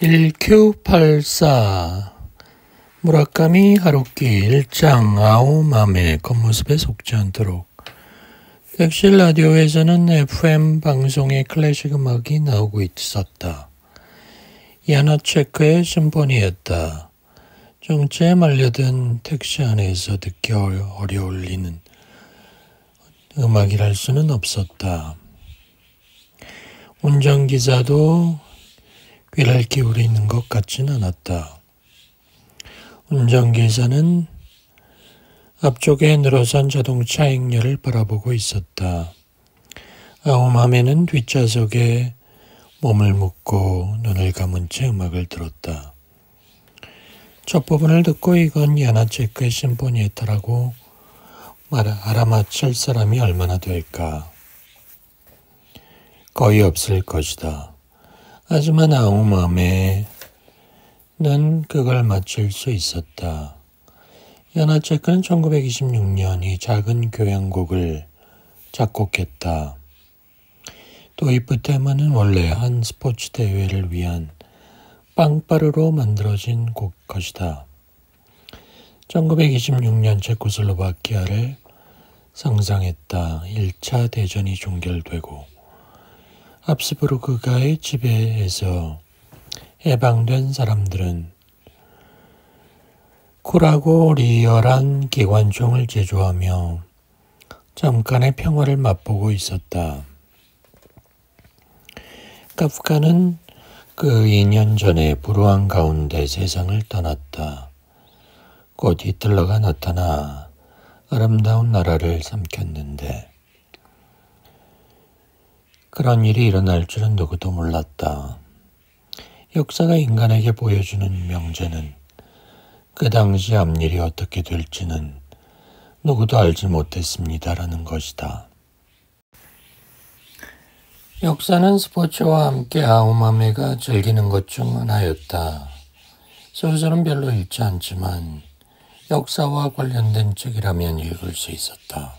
1Q84 무라카미 하루키 1장 아오맘의 겉모습에 속지 않도록. 택시 라디오에서는 FM 방송의 클래식 음악이 나오고 있었다. 야나체크의 심포니였다. 정체에 말려든 택시 안에서 듣기 어려울리는 음악이랄 수는 없었다. 운전기사도 귀를 기울이는 것 같진 않았다. 운전기사는 앞쪽에 늘어선 자동차 행렬을 바라보고 있었다. 아오맘에는 뒷좌석에 몸을 묻고 눈을 감은 채 음악을 들었다. 첫 부분을 듣고 이건 야나체크의 심포니에타라고 알아맞힐 사람이 얼마나 될까? 거의 없을 것이다. 하지만 아오맘에는 그걸 맞힐 수 있었다. 야나체크는 1926년 이 작은 교향곡을 작곡했다. 도이프 테마는 원래 한 스포츠 대회를 위한 빵빠르로 만들어진 것이다. 1926년 체코슬로바키아를 상상했다. 1차 대전이 종결되고 합스부르크가의 지배에서 해방된 사람들은 쿨하고 리얼한 기관총을 제조하며 잠깐의 평화를 맛보고 있었다. 카프카는 그 2년 전에 불우한 가운데 세상을 떠났다. 곧 히틀러가 나타나 아름다운 나라를 삼켰는데 그런 일이 일어날 줄은 누구도 몰랐다. 역사가 인간에게 보여주는 명제는 그 당시 앞일이 어떻게 될지는 누구도 알지 못했습니다라는 것이다. 역사는 스포츠와 함께 아오맘에가 즐기는 것 중 하나였다. 소설은 별로 읽지 않지만 역사와 관련된 책이라면 읽을 수 있었다.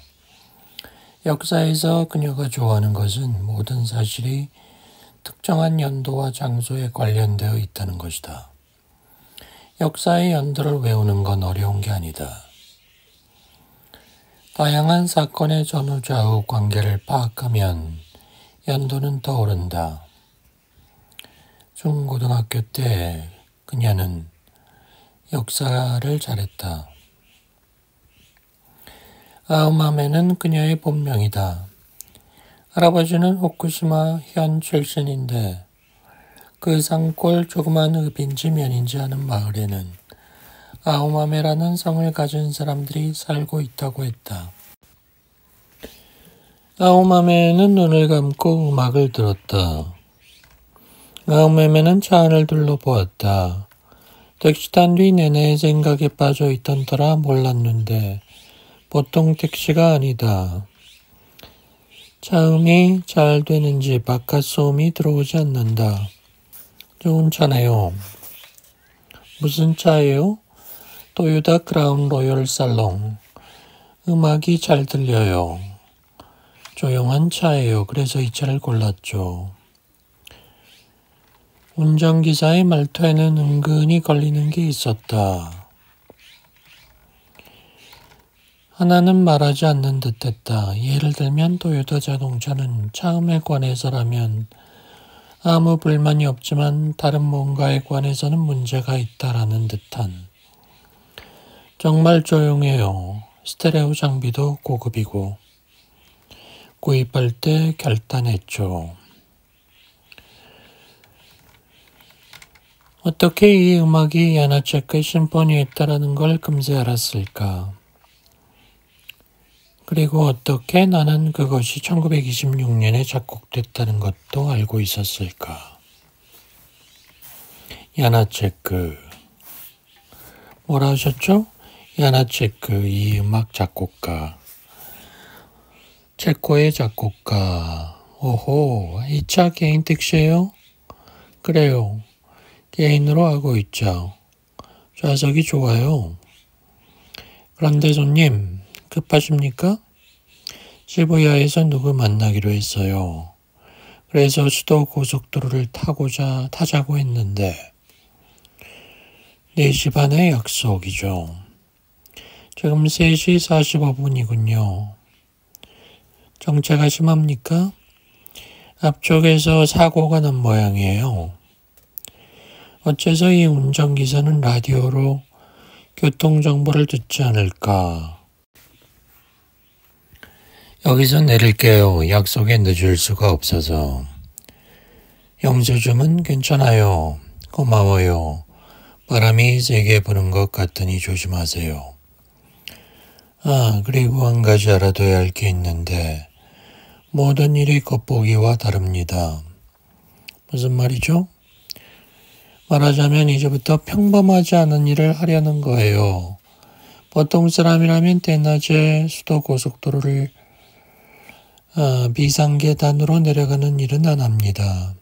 역사에서 그녀가 좋아하는 것은 모든 사실이 특정한 연도와 장소에 관련되어 있다는 것이다. 역사의 연도를 외우는 건 어려운 게 아니다. 다양한 사건의 전후좌우 관계를 파악하면 연도는 떠오른다. 중고등학교 때 그녀는 역사를 잘했다. 아오맘에는 그녀의 본명이다. 할아버지는 후쿠시마 현 출신인데 그 산골 조그만 읍인지 면인지 하는 마을에는 아오맘에라는 성을 가진 사람들이 살고 있다고 했다. 아오맘에는 눈을 감고 음악을 들었다. 아오맘에는 차 안을 둘러보았다. 택시 탄 뒤 내내 생각에 빠져 있던 터라 몰랐는데 보통 택시가 아니다. 차음이 잘 되는지 바깥 소음이 들어오지 않는다. 좋은 차네요. 무슨 차예요? 토요타 크라운 로열 살롱. 음악이 잘 들려요. 조용한 차예요. 그래서 이 차를 골랐죠. 운전기사의 말투에는 은근히 걸리는 게 있었다. 하나는 말하지 않는 듯했다. 예를 들면 토요타 자동차는 차음에 관해서라면 아무 불만이 없지만 다른 뭔가에 관해서는 문제가 있다라는 듯한. 정말 조용해요. 스테레오 장비도 고급이고. 구입할 때 결단했죠. 어떻게 이 음악이 야나체크의 심포니였다라는 걸 금세 알았을까? 그리고 어떻게 나는 그것이 1926년에 작곡됐다는 것도 알고 있었을까? 야나체크. 뭐라 하셨죠? 야나체크, 이 음악 작곡가. 체코의 작곡가. 오호, 이 차 개인 택시예요? 그래요. 개인으로 하고 있죠. 좌석이 좋아요. 그런데 손님, 급하십니까? 시부야에서 누구 만나기로 했어요. 그래서 수도 고속도로를 타자고 했는데 4시 반에 약속이죠. 지금 3시 45분이군요. 정체가 심합니까? 앞쪽에서 사고가 난 모양이에요. 어째서 이 운전기사는 라디오로 교통정보를 듣지 않을까? 여기서 내릴게요. 약속에 늦을 수가 없어서. 영수증은 괜찮아요. 고마워요. 바람이 세게 부는 것 같으니 조심하세요. 그리고 한 가지 알아둬야 할 게 있는데 모든 일이 겉보기와 다릅니다. 무슨 말이죠? 말하자면 이제부터 평범하지 않은 일을 하려는 거예요. 보통 사람이라면 대낮에 수도고속도로를 비상계단으로 내려가는 일은 안 합니다.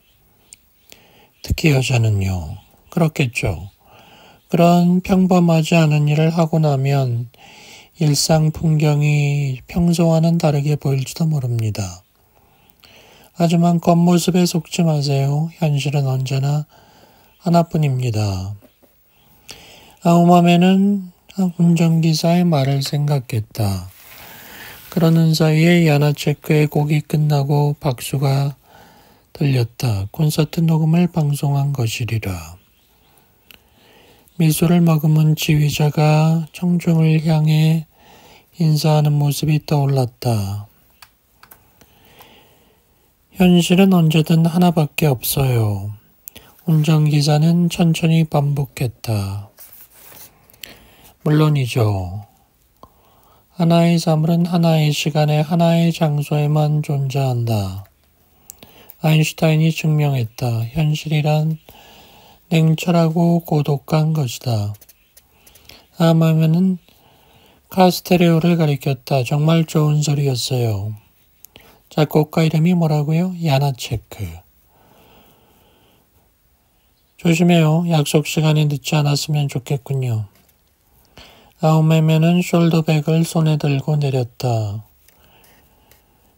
특히 여자는요. 그렇겠죠. 그런 평범하지 않은 일을 하고 나면 일상 풍경이 평소와는 다르게 보일지도 모릅니다. 하지만 겉모습에 속지 마세요. 현실은 언제나 하나뿐입니다. 아우맘에는 운전기사의 말을 생각했다. 그러는 사이에 야나체크의 곡이 끝나고 박수가 들렸다. 콘서트 녹음을 방송한 것이리라. 미소를 머금은 지휘자가 청중을 향해 인사하는 모습이 떠올랐다. 현실은 언제든 하나밖에 없어요. 운전기사는 천천히 반복했다. 물론이죠. 하나의 사물은 하나의 시간에 하나의 장소에만 존재한다. 아인슈타인이 증명했다. 현실이란 냉철하고 고독한 것이다. 아마면은 카스테레오를 가리켰다. 정말 좋은 소리였어요. 작곡가 이름이 뭐라고요? 야나체크. 조심해요. 약속 시간에 늦지 않았으면 좋겠군요. 아우메면은 숄더백을 손에 들고 내렸다.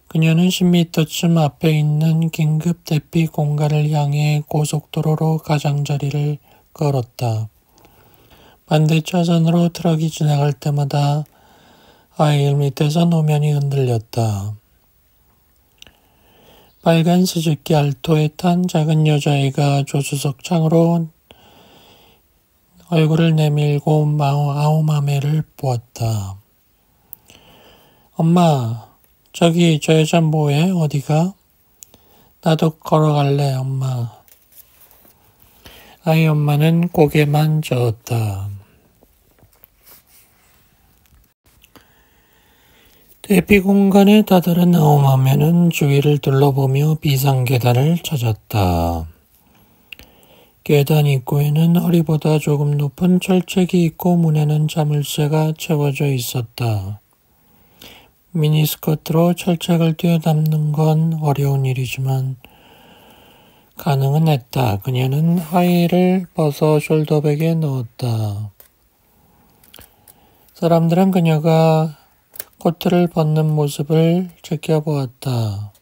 그녀는 10m쯤 앞에 있는 긴급 대피 공간을 향해 고속도로로 가장자리를 걸었다. 반대 차선으로 트럭이 지나갈 때마다 아일 밑에서 노면이 흔들렸다. 빨간 스즈키 알토에 탄 작은 여자아이가 조수석 창으로 얼굴을 내밀고 아우마메를 보았다. 엄마, 저기 저 여자 뭐해? 어디가? 나도 걸어갈래, 엄마. 아이 엄마는 고개만 저었다. 대피 공간에 다다른 아우마메는 주위를 둘러보며 비상계단을 찾았다. 계단 입구에는 허리보다 조금 높은 철책이 있고 문에는 자물쇠가 채워져 있었다. 미니스커트로 철책을 뛰어넘는 건 어려운 일이지만 가능은 했다. 그녀는 하의를 벗어 숄더백에 넣었다. 사람들은 그녀가 코트를 벗는 모습을 지켜보았다.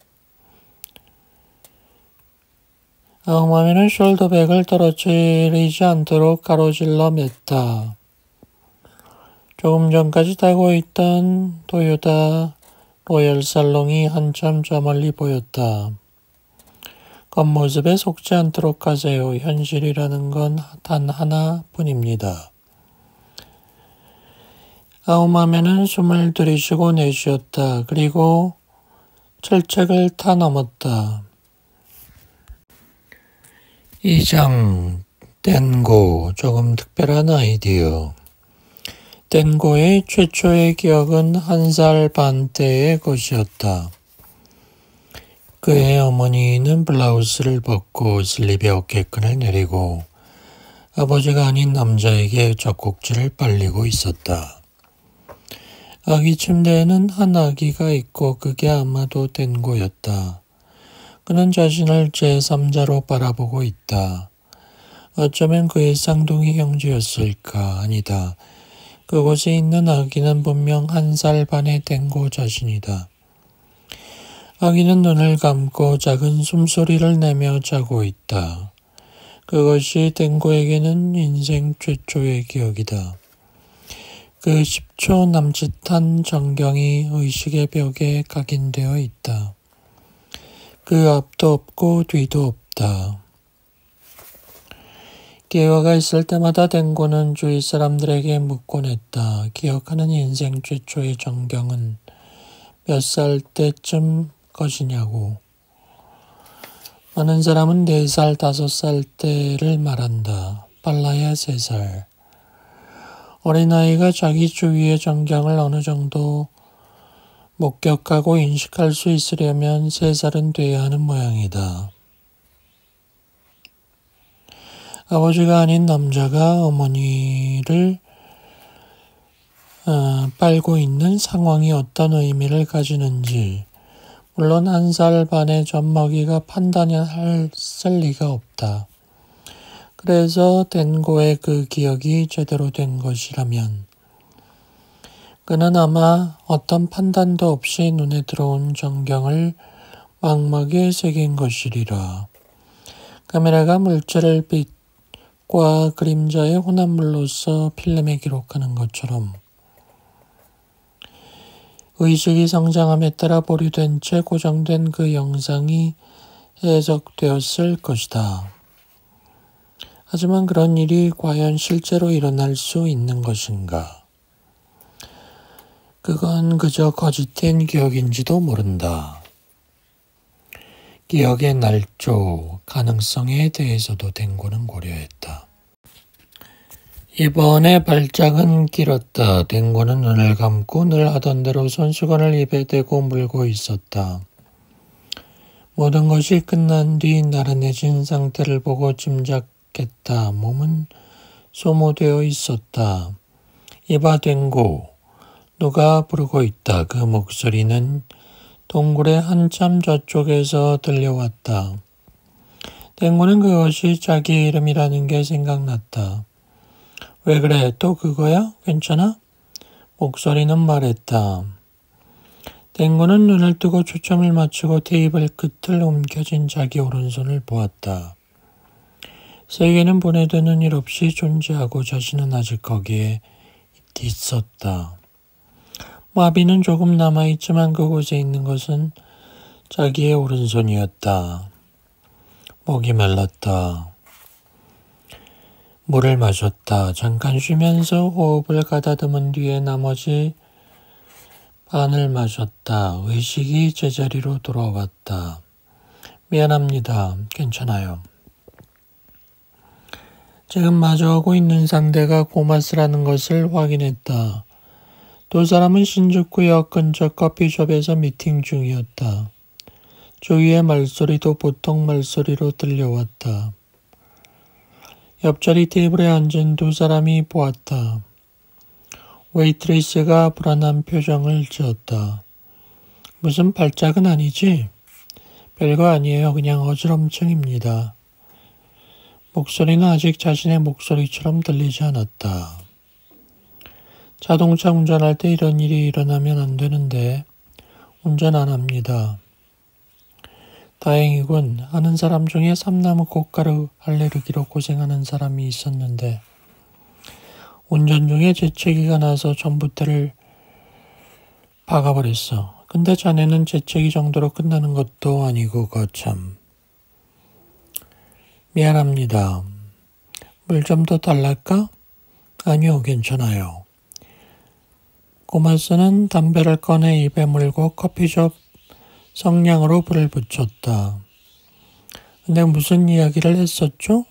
아우마미는 숄더백을 떨어뜨리지 않도록 가로질러 맸다. 조금 전까지 타고 있던 토요타 로열 살롱이 한참 저 멀리 보였다. 겉모습에 속지 않도록 하세요. 현실이라는 건 단 하나뿐입니다. 아우마메는 숨을 들이쉬고 내쉬었다. 그리고 철책을 타 넘었다. 2장 댄고, 조금 특별한 아이디어. 댄고의 최초의 기억은 1살 반 때의 것이었다. 그의 어머니는 블라우스를 벗고 슬립의 어깨끈을 내리고 아버지가 아닌 남자에게 젖꼭지를 빨리고 있었다. 아기 침대에는 한 아기가 있고 그게 아마도 댄고였다. 그는 자신을 제3자로 바라보고 있다. 어쩌면 그의 쌍둥이 형제였을까? 아니다. 그곳에 있는 아기는 분명 1살 반의 댄고 자신이다. 아기는 눈을 감고 작은 숨소리를 내며 자고 있다. 그것이 댕고에게는 인생 최초의 기억이다. 그 10초 남짓한 전경이 의식의 벽에 각인되어 있다. 그 앞도 없고 뒤도 없다. 기회가 있을 때마다 댕고는 주위 사람들에게 묻곤 했다. 기억하는 인생 최초의 전경은 몇 살 때쯤 것이냐고. 많은 사람은 4살, 5살 때를 말한다. 빨라야 3살. 어린아이가 자기 주위의 전경을 어느 정도 목격하고 인식할 수 있으려면 3살은 돼야 하는 모양이다. 아버지가 아닌 남자가 어머니를 빨고 있는 상황이 어떤 의미를 가지는지 물론 1살 반의 젖먹이가 판단할 리가 없다. 그래서 댕고의 그 기억이 제대로 된 것이라면 그는 아마 어떤 판단도 없이 눈에 들어온 전경을 망막에 새긴 것이리라. 카메라가 물체를 빛과 그림자의 혼합물로서 필름에 기록하는 것처럼 의식이 성장함에 따라 보류된 채 고정된 그 영상이 해석되었을 것이다. 하지만 그런 일이 과연 실제로 일어날 수 있는 것인가? 그건 그저 거짓된 기억인지도 모른다. 기억의 날조, 가능성에 대해서도 댕고는 고려했다. 이번에 발작은 길었다. 댕고는 눈을 감고 늘 하던 대로 손수건을 입에 대고 물고 있었다. 모든 것이 끝난 뒤 나른해진 상태를 보고 짐작했다. 몸은 소모되어 있었다. 이봐 댕고. 누가 부르고 있다. 그 목소리는 동굴의 한참 저쪽에서 들려왔다. 댕고는 그것이 자기의 이름이라는 게 생각났다. 왜 그래? 또 그거야? 괜찮아? 목소리는 말했다. 댕고는 눈을 뜨고 초점을 맞추고 테이블 끝을 움켜쥔 자기 오른손을 보았다. 세계는 보내드는 일 없이 존재하고 자신은 아직 거기에 있었다. 마비는 조금 남아있지만 그곳에 있는 것은 자기의 오른손이었다. 목이 말랐다. 물을 마셨다. 잠깐 쉬면서 호흡을 가다듬은 뒤에 나머지 반을 마셨다. 의식이 제자리로 돌아왔다. 미안합니다. 괜찮아요. 지금 마주하고 있는 상대가 고마스라는 것을 확인했다. 2사람은 신주쿠역 근처 커피숍에서 미팅 중이었다. 주위의 말소리도 보통 말소리로 들려왔다. 옆자리 테이블에 앉은 2사람이 보았다. 웨이트리스가 불안한 표정을 지었다. 무슨 발작은 아니지? 별거 아니에요. 그냥 어지럼증입니다. 목소리는 아직 자신의 목소리처럼 들리지 않았다. 자동차 운전할 때 이런 일이 일어나면 안 되는데 운전 안 합니다. 다행이군. 아는 사람 중에 삼나무 꽃가루 알레르기로 고생하는 사람이 있었는데 운전 중에 재채기가 나서 전봇대를 박아버렸어. 근데 자네는 재채기 정도로 끝나는 것도 아니고 거참. 미안합니다. 물 좀 더 달랄까? 아니요, 괜찮아요. 고마스는 담배를 꺼내 입에 물고 커피숍 성냥으로 불을 붙였다. 근데 무슨 이야기를 했었죠?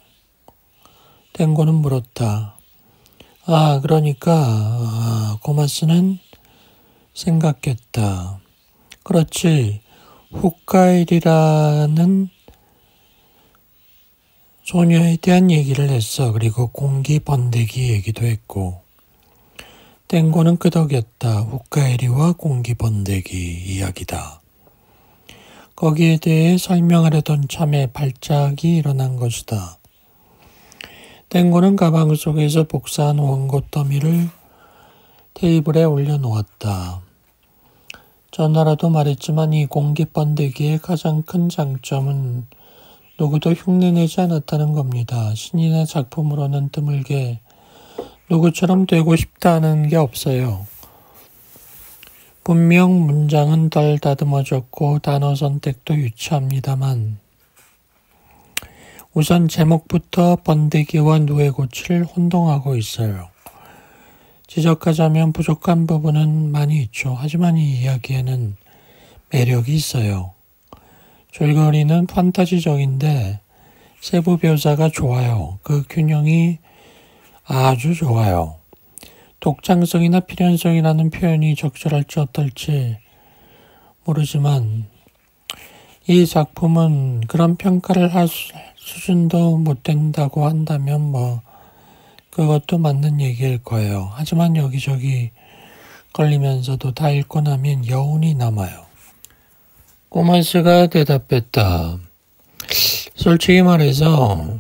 댕고는 물었다. 그러니까 고마스는 생각했다. 그렇지. 후카일이라는 소녀에 대한 얘기를 했어. 그리고 공기 번데기 얘기도 했고. 댕고는 끄덕였다. 후카일이와 공기 번데기 이야기다. 거기에 대해 설명하려던 참에 발작이 일어난 것이다. 댕고는 가방 속에서 복사한 원고 더미를 테이블에 올려놓았다. 전화라도 말했지만 이 공기 번데기의 가장 큰 장점은 누구도 흉내내지 않았다는 겁니다. 신인의 작품으로는 드물게 누구처럼 되고 싶다는 게 없어요. 분명 문장은 덜 다듬어졌고 단어 선택도 유치합니다만 우선 제목부터 번데기와 누에고치를 혼동하고 있어요. 지적하자면 부족한 부분은 많이 있죠. 하지만 이 이야기에는 매력이 있어요. 줄거리는 판타지적인데 세부 묘사가 좋아요. 그 균형이 아주 좋아요. 독창성이나 필연성이라는 표현이 적절할지 어떨지 모르지만 이 작품은 그런 평가를 할 수준도 못 된다고 한다면 그것도 맞는 얘기일 거예요. 하지만 여기저기 걸리면서도 다 읽고 나면 여운이 남아요. 꼬마스가 대답했다. 솔직히 말해서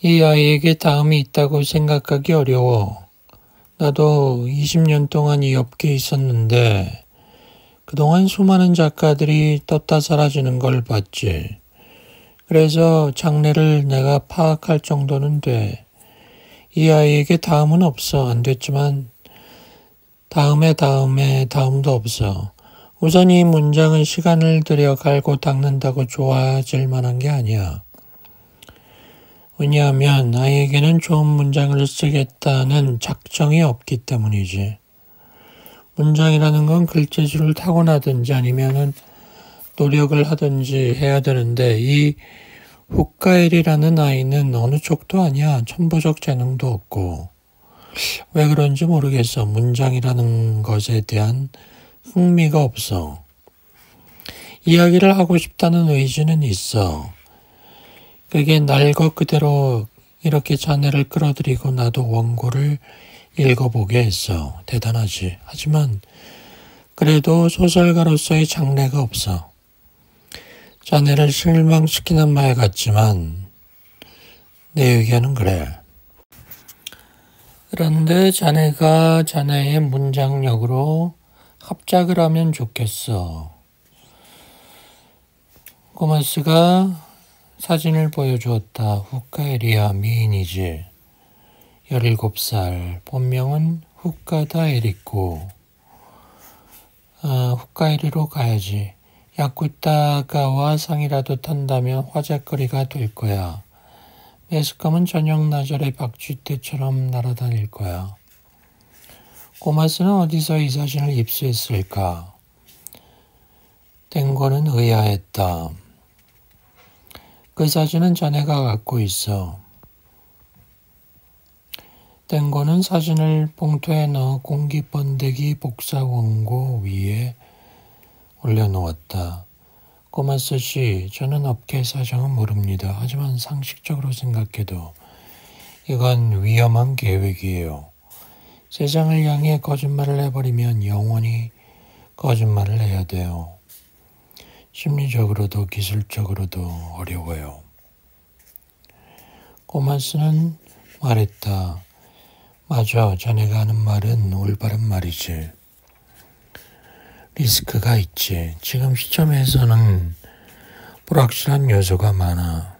이 아이에게 다음이 있다고 생각하기 어려워. 나도 20년 동안 이 업계에 있었는데 그동안 수많은 작가들이 떴다 사라지는 걸 봤지. 그래서 장래를 내가 파악할 정도는 돼. 이 아이에게 다음은 없어. 안 됐지만 다음도 없어. 우선 이 문장은 시간을 들여 갈고 닦는다고 좋아질 만한 게 아니야. 왜냐하면 아이에게는 좋은 문장을 쓰겠다는 작정이 없기 때문이지. 문장이라는 건 글재주를 타고나든지 아니면은 노력을 하든지 해야 되는데 이 후카엘이라는 아이는 어느 쪽도 아니야. 천부적 재능도 없고. 왜 그런지 모르겠어. 문장이라는 것에 대한 흥미가 없어. 이야기를 하고 싶다는 의지는 있어. 그게 날 것 그대로 이렇게 자네를 끌어들이고 나도 원고를 읽어보게 했어. 대단하지. 하지만 그래도 소설가로서의 장래가 없어. 자네를 실망시키는 말 같지만 내 의견은 그래. 그런데 자네가 자네의 문장력으로 합작을 하면 좋겠어. 꼬마스가 사진을 보여주었다. 후카에리야 미인이지. 17살. 본명은 후카다 에리코. 후카에리로 가야지. 야쿠타가와 상이라도 탄다면 화제거리가 될 거야. 매스컴은 저녁 나절에 박쥐떼처럼 날아다닐 거야. 꼬마스는 어디서 이 사진을 입수했을까? 땡고는 의아했다. 그 사진은 자네가 갖고 있어. 땡고는 사진을 봉투에 넣어 공기번데기 복사 원고 위에 올려놓았다. 꼬마스 씨, 저는 업계 사정은 모릅니다. 하지만 상식적으로 생각해도 이건 위험한 계획이에요. 세상을 향해 거짓말을 해버리면 영원히 거짓말을 해야 돼요. 심리적으로도 기술적으로도 어려워요. 꼬마스는 말했다. 맞아, 자네가 하는 말은 올바른 말이지. 리스크가 있지. 지금 시점에서는 불확실한 요소가 많아.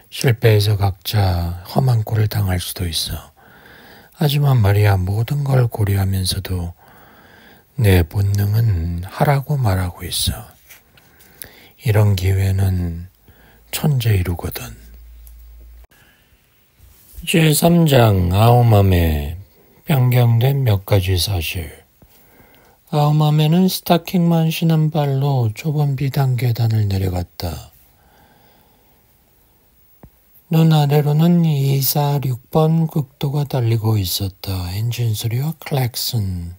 실패해서 각자 험한 꼴을 당할 수도 있어. 하지만 말이야, 모든 걸 고려하면서도 내 본능은 하라고 말하고 있어. 이런 기회는 천재 이루거든. 제3장 아오맘에 변경된 몇 가지 사실. 아오맘에는 스타킹만 신은 발로 좁은 비단 계단을 내려갔다. 눈 아래로는 246번 국도가 달리고 있었다. 엔진 소리와 클락슨.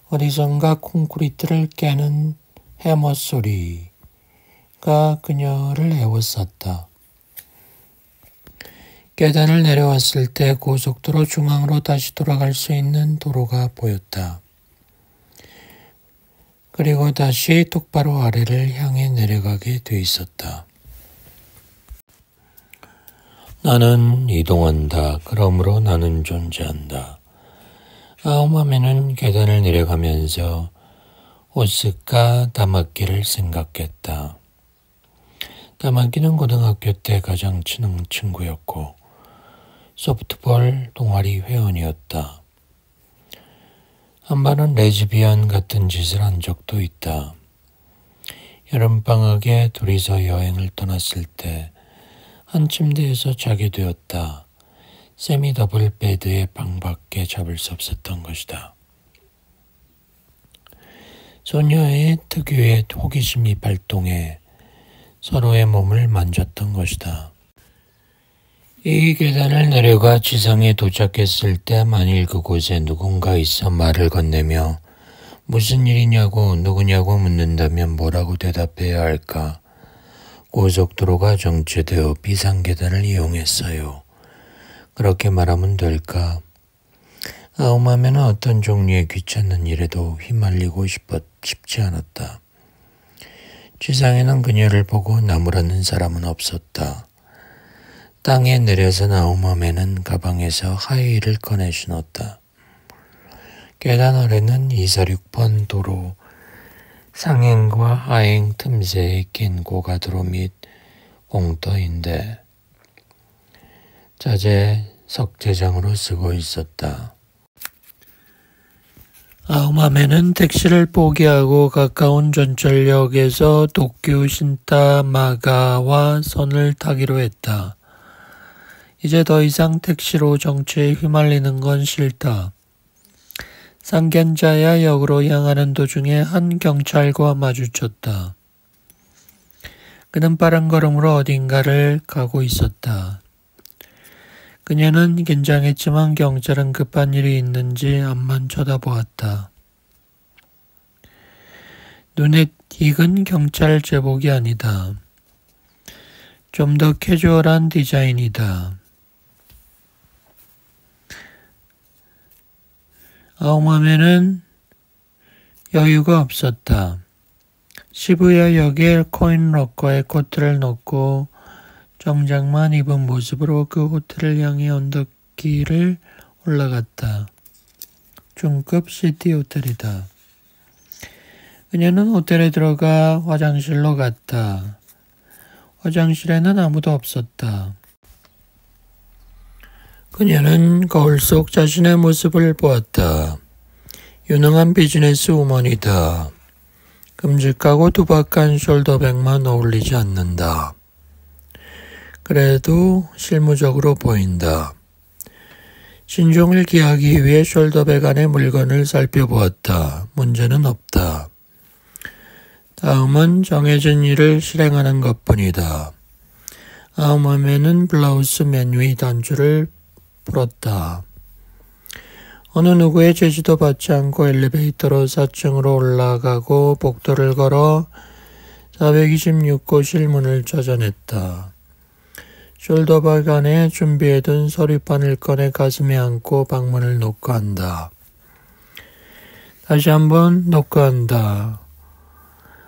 어디선가 콘크리트를 깨는 해머 소리가 그녀를 애워쌌다. 계단을 내려왔을 때 고속도로 중앙으로 다시 돌아갈 수 있는 도로가 보였다. 그리고 다시 똑바로 아래를 향해 내려가게 돼 있었다. 나는 이동한다. 그러므로 나는 존재한다. 아오맘에는 계단을 내려가면서 오스카 다마키를 생각했다. 다마키는 고등학교 때 가장 친한 친구였고 소프트볼 동아리 회원이었다. 한 번은 레즈비언 같은 짓을 한 적도 있다. 여름방학에 둘이서 여행을 떠났을 때 한 침대에서 자게 되었다. 세미 더블 베드의 방밖에 잡을 수 없었던 것이다. 소녀의 특유의 호기심이 발동해 서로의 몸을 만졌던 것이다. 이 계단을 내려가 지상에 도착했을 때 만일 그곳에 누군가 있어 말을 건네며 무슨 일이냐고 누구냐고 묻는다면 뭐라고 대답해야 할까? 고속도로가 정체되어 비상계단을 이용했어요. 그렇게 말하면 될까? 아우마메는 어떤 종류의 귀찮은 일에도 휘말리고 싶지 않았다. 지상에는 그녀를 보고 나무라는 사람은 없었다. 땅에 내려선 아우마메는 가방에서 하이힐을 꺼내 신었다. 계단 아래는 246번 도로, 상행과 하행 틈새에 낀 고가도로 및 공터인데 자재 석재장으로 쓰고 있었다. 아우마메는 택시를 포기하고 가까운 전철역에서 도쿄 신타마가와 선을 타기로 했다. 이제 더 이상 택시로 정체에 휘말리는 건 싫다. 상겐자야 역으로 향하는 도중에 한 경찰과 마주쳤다. 그는 빠른 걸음으로 어딘가를 가고 있었다. 그녀는 긴장했지만 경찰은 급한 일이 있는지 앞만 쳐다보았다. 눈에 익은 경찰 제복이 아니다. 좀 더 캐주얼한 디자인이다. 아우마메는 여유가 없었다. 시부야역에 코인로커에 코트를 넣고 정장만 입은 모습으로 그 호텔을 향해 언덕길을 올라갔다. 중급 시티 호텔이다. 그녀는 호텔에 들어가 화장실로 갔다. 화장실에는 아무도 없었다. 그녀는 거울 속 자신의 모습을 보았다. 유능한 비즈니스 우먼이다. 끔찍하고 투박한 숄더백만 어울리지 않는다. 그래도 실무적으로 보인다. 신종을 기하기 위해 숄더백 안의 물건을 살펴보았다. 문제는 없다. 다음은 정해진 일을 실행하는 것뿐이다. 아우마메는 블라우스 맨 위 단추를 풀었다. 어느 누구의 제지도 받지 않고 엘리베이터로 4층으로 올라가고 복도를 걸어 426호실 문을 찾아냈다. 숄더백 안에 준비해둔 서류판을 꺼내 가슴에 안고 방문을 노크한다. 다시 한번 노크한다.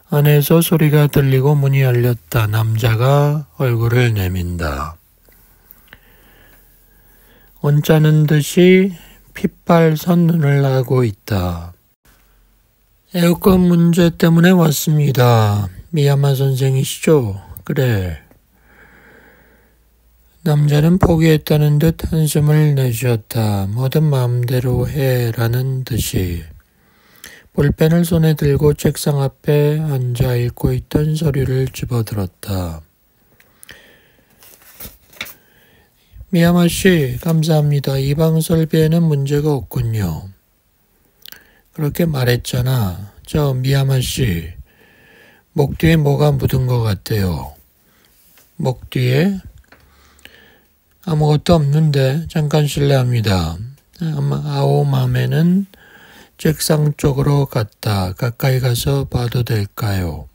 안에서 소리가 들리고 문이 열렸다. 남자가 얼굴을 내민다. 언짢은 듯이 핏발 선 눈을 하고 있다. 에어컨 문제 때문에 왔습니다. 미야마 선생이시죠? 그래. 남자는 포기했다는 듯 한숨을 내쉬었다. 뭐든 마음대로 해라는 듯이. 볼펜을 손에 들고 책상 앞에 앉아 읽고 있던 서류를 집어들었다. 미야마 씨, 감사합니다. 이 방 설비에는 문제가 없군요. 그렇게 말했잖아. 저 미야마 씨, 목 뒤에 뭐가 묻은 것 같아요. 목 뒤에? 아무것도 없는데 잠깐 실례합니다. 아오마메는 책상 쪽으로 갔다. 가까이 가서 봐도 될까요?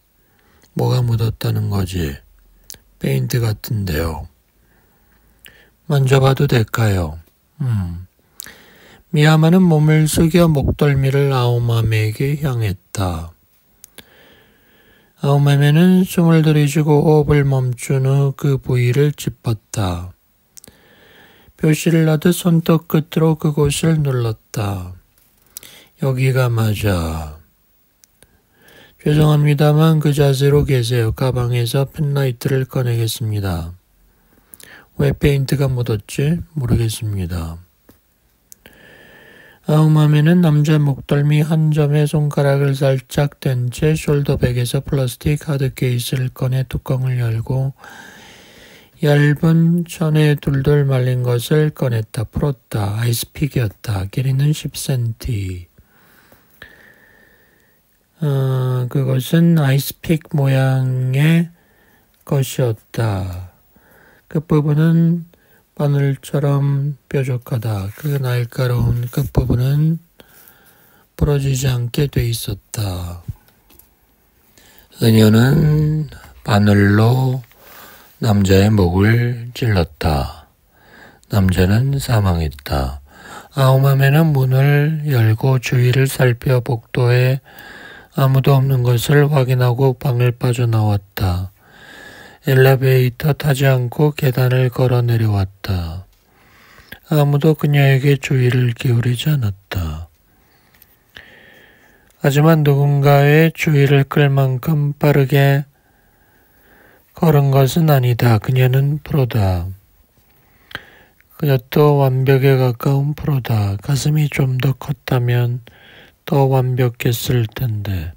뭐가 묻었다는 거지? 페인트 같은데요. 만져봐도 될까요? 미야마는 몸을 숙여 목덜미를 아오마메에게 향했다. 아오마메는 숨을 들이쉬고 호흡을 멈춘 후 그 부위를 짚었다. 표시를 하듯 손톱 끝으로 그곳을 눌렀다. 여기가 맞아. 죄송합니다만 그 자세로 계세요. 가방에서 펜라이트를 꺼내겠습니다. 왜 페인트가 묻었지? 모르겠습니다. 아우맘에는 남자 목덜미 한 점에 손가락을 살짝 댄 채 숄더백에서 플라스틱 하드 케이스를 꺼내 뚜껑을 열고 얇은 천에 둘둘 말린 것을 꺼냈다 풀었다. 아이스픽이었다. 길이는 10cm. 그것은 아이스픽 모양의 것이었다. 끝부분은 바늘처럼 뾰족하다. 그 날카로운 끝부분은 부러지지 않게 돼 있었다. 그녀는 바늘로 남자의 목을 찔렀다. 남자는 사망했다. 아우맘에는 문을 열고 주위를 살펴 복도에 아무도 없는 것을 확인하고 방을 빠져나왔다. 엘리베이터 타지 않고 계단을 걸어 내려왔다. 아무도 그녀에게 주의를 기울이지 않았다. 하지만 누군가의 주의를 끌 만큼 빠르게 걸은 것은 아니다. 그녀는 프로다. 그녀도 완벽에 가까운 프로다. 가슴이 좀 더 컸다면 더 완벽했을 텐데.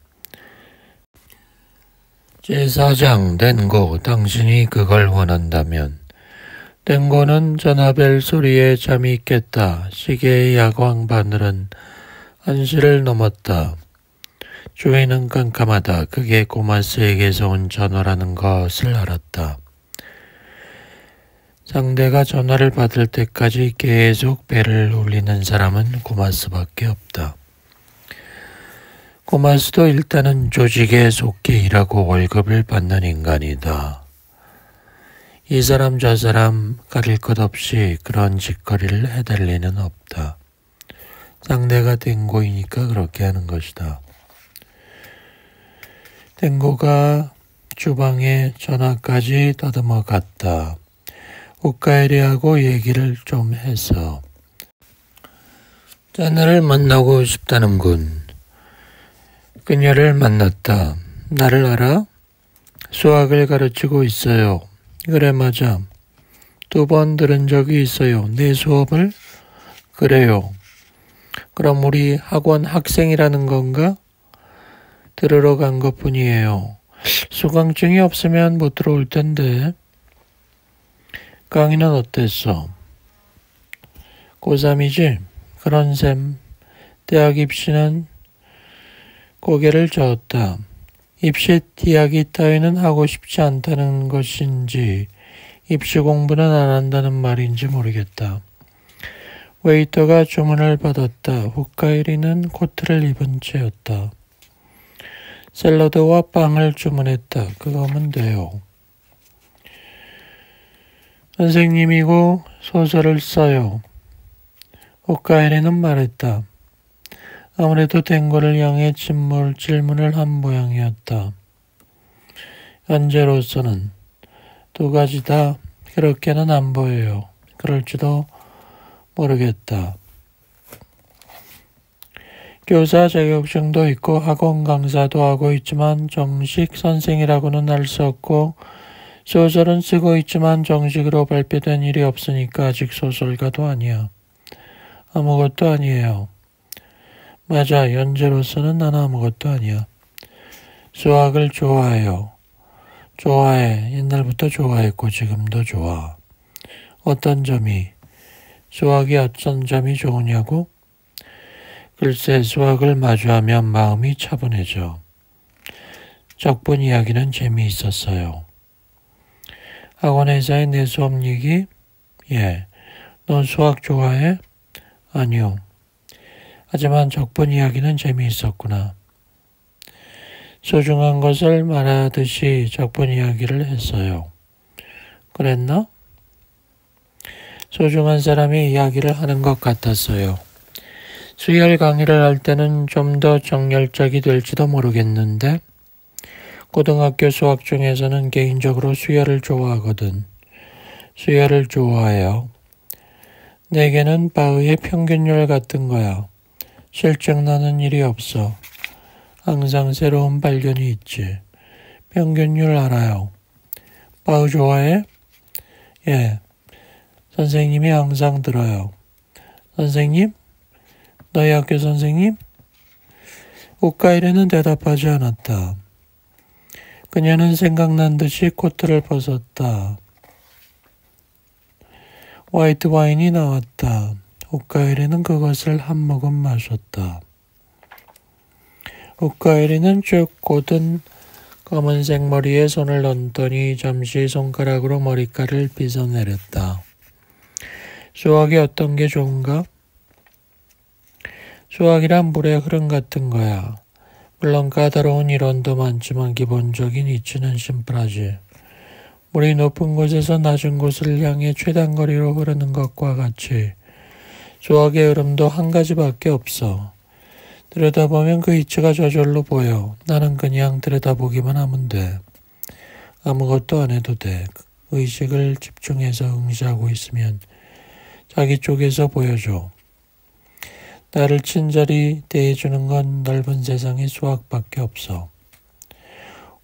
제4장 덴고, 당신이 그걸 원한다면. 덴고는 전화벨 소리에 잠이 깼다. 시계의 야광 바늘은 1시를 넘었다. 주위는 깜깜하다. 그게 고마스에게서 온 전화라는 것을 알았다. 상대가 전화를 받을 때까지 계속 벨을 울리는 사람은 고마스밖에 없다. 고마스도 일단은 조직에 속해 일하고 월급을 받는 인간이다. 이 사람 저 사람 가릴 것 없이 그런 짓거리를 해댈 리는 없다. 상대가 덴고이니까 그렇게 하는 것이다. 덴고가 주방에 전화까지 더듬어 갔다. 우카에리하고 얘기를 좀 해서. 자네를 만나고 싶다는군. 그녀를 만났다. 나를 알아? 수학을 가르치고 있어요. 그래 맞아. 2번 들은 적이 있어요. 내 수업을? 그래요. 그럼 우리 학원 학생이라는 건가? 들으러 간 것뿐이에요. 수강증이 없으면 못 들어올 텐데. 강의는 어땠어? 고3이지? 그런 셈. 대학 입시는 고개를 저었다. 입시 이야기 따위는 하고 싶지 않다는 것인지 입시 공부는 안 한다는 말인지 모르겠다. 웨이터가 주문을 받았다. 후카이리는 코트를 입은 채였다. 샐러드와 빵을 주문했다. 그거면 돼요. 선생님이고 소설을 써요. 후카이리는 말했다. 아무래도 덴고를 향해 질문을 한 모양이었다. 현재로서는 2가지 다 그렇게는 안 보여요. 그럴지도 모르겠다. 교사 자격증도 있고 학원 강사도 하고 있지만 정식 선생이라고는 할 수 없고 소설은 쓰고 있지만 정식으로 발표된 일이 없으니까 아직 소설가도 아니야. 아무것도 아니에요. 맞아. 현재로서는 난 아무것도 아니야. 수학을 좋아해요. 좋아해. 옛날부터 좋아했고 지금도 좋아. 어떤 점이? 수학이 어떤 점이 좋으냐고? 글쎄 수학을 마주하면 마음이 차분해져. 적분 이야기는 재미있었어요. 학원에서의 내 수업 얘기? 예. 넌 수학 좋아해? 아니요. 하지만 적분 이야기는 재미있었구나. 소중한 것을 말하듯이 적분 이야기를 했어요. 그랬나? 소중한 사람이 이야기를 하는 것 같았어요. 수열 강의를 할 때는 좀 더 정열적이 될지도 모르겠는데 고등학교 수학 중에서는 개인적으로 수열을 좋아하거든. 수열을 좋아해요. 내게는 바흐의 평균율 같은 거야. 실증나는 일이 없어. 항상 새로운 발견이 있지. 평균율 알아요. 바우 좋아해? 예. 선생님이 항상 들어요. 선생님? 너희 학교 선생님? 오카이레는 대답하지 않았다. 그녀는 생각난 듯이 코트를 벗었다. 화이트 와인이 나왔다. 오카이레는 그것을 한 모금 마셨다. 오카이레는 쭉 곧은 검은색 머리에 손을 얹더니 잠시 손가락으로 머리카락을 빗어내렸다. 수학이 어떤 게 좋은가? 수학이란 물의 흐름 같은 거야. 물론 까다로운 이론도 많지만 기본적인 이치는 심플하지. 물이 높은 곳에서 낮은 곳을 향해 최단거리로 흐르는 것과 같이 수학의 흐름도 한 가지밖에 없어. 들여다보면 그 이치가 저절로 보여. 나는 그냥 들여다보기만 하면 돼. 아무것도 안 해도 돼. 의식을 집중해서 응시하고 있으면 자기 쪽에서 보여줘. 나를 친절히 대해주는 건 넓은 세상의 수학밖에 없어.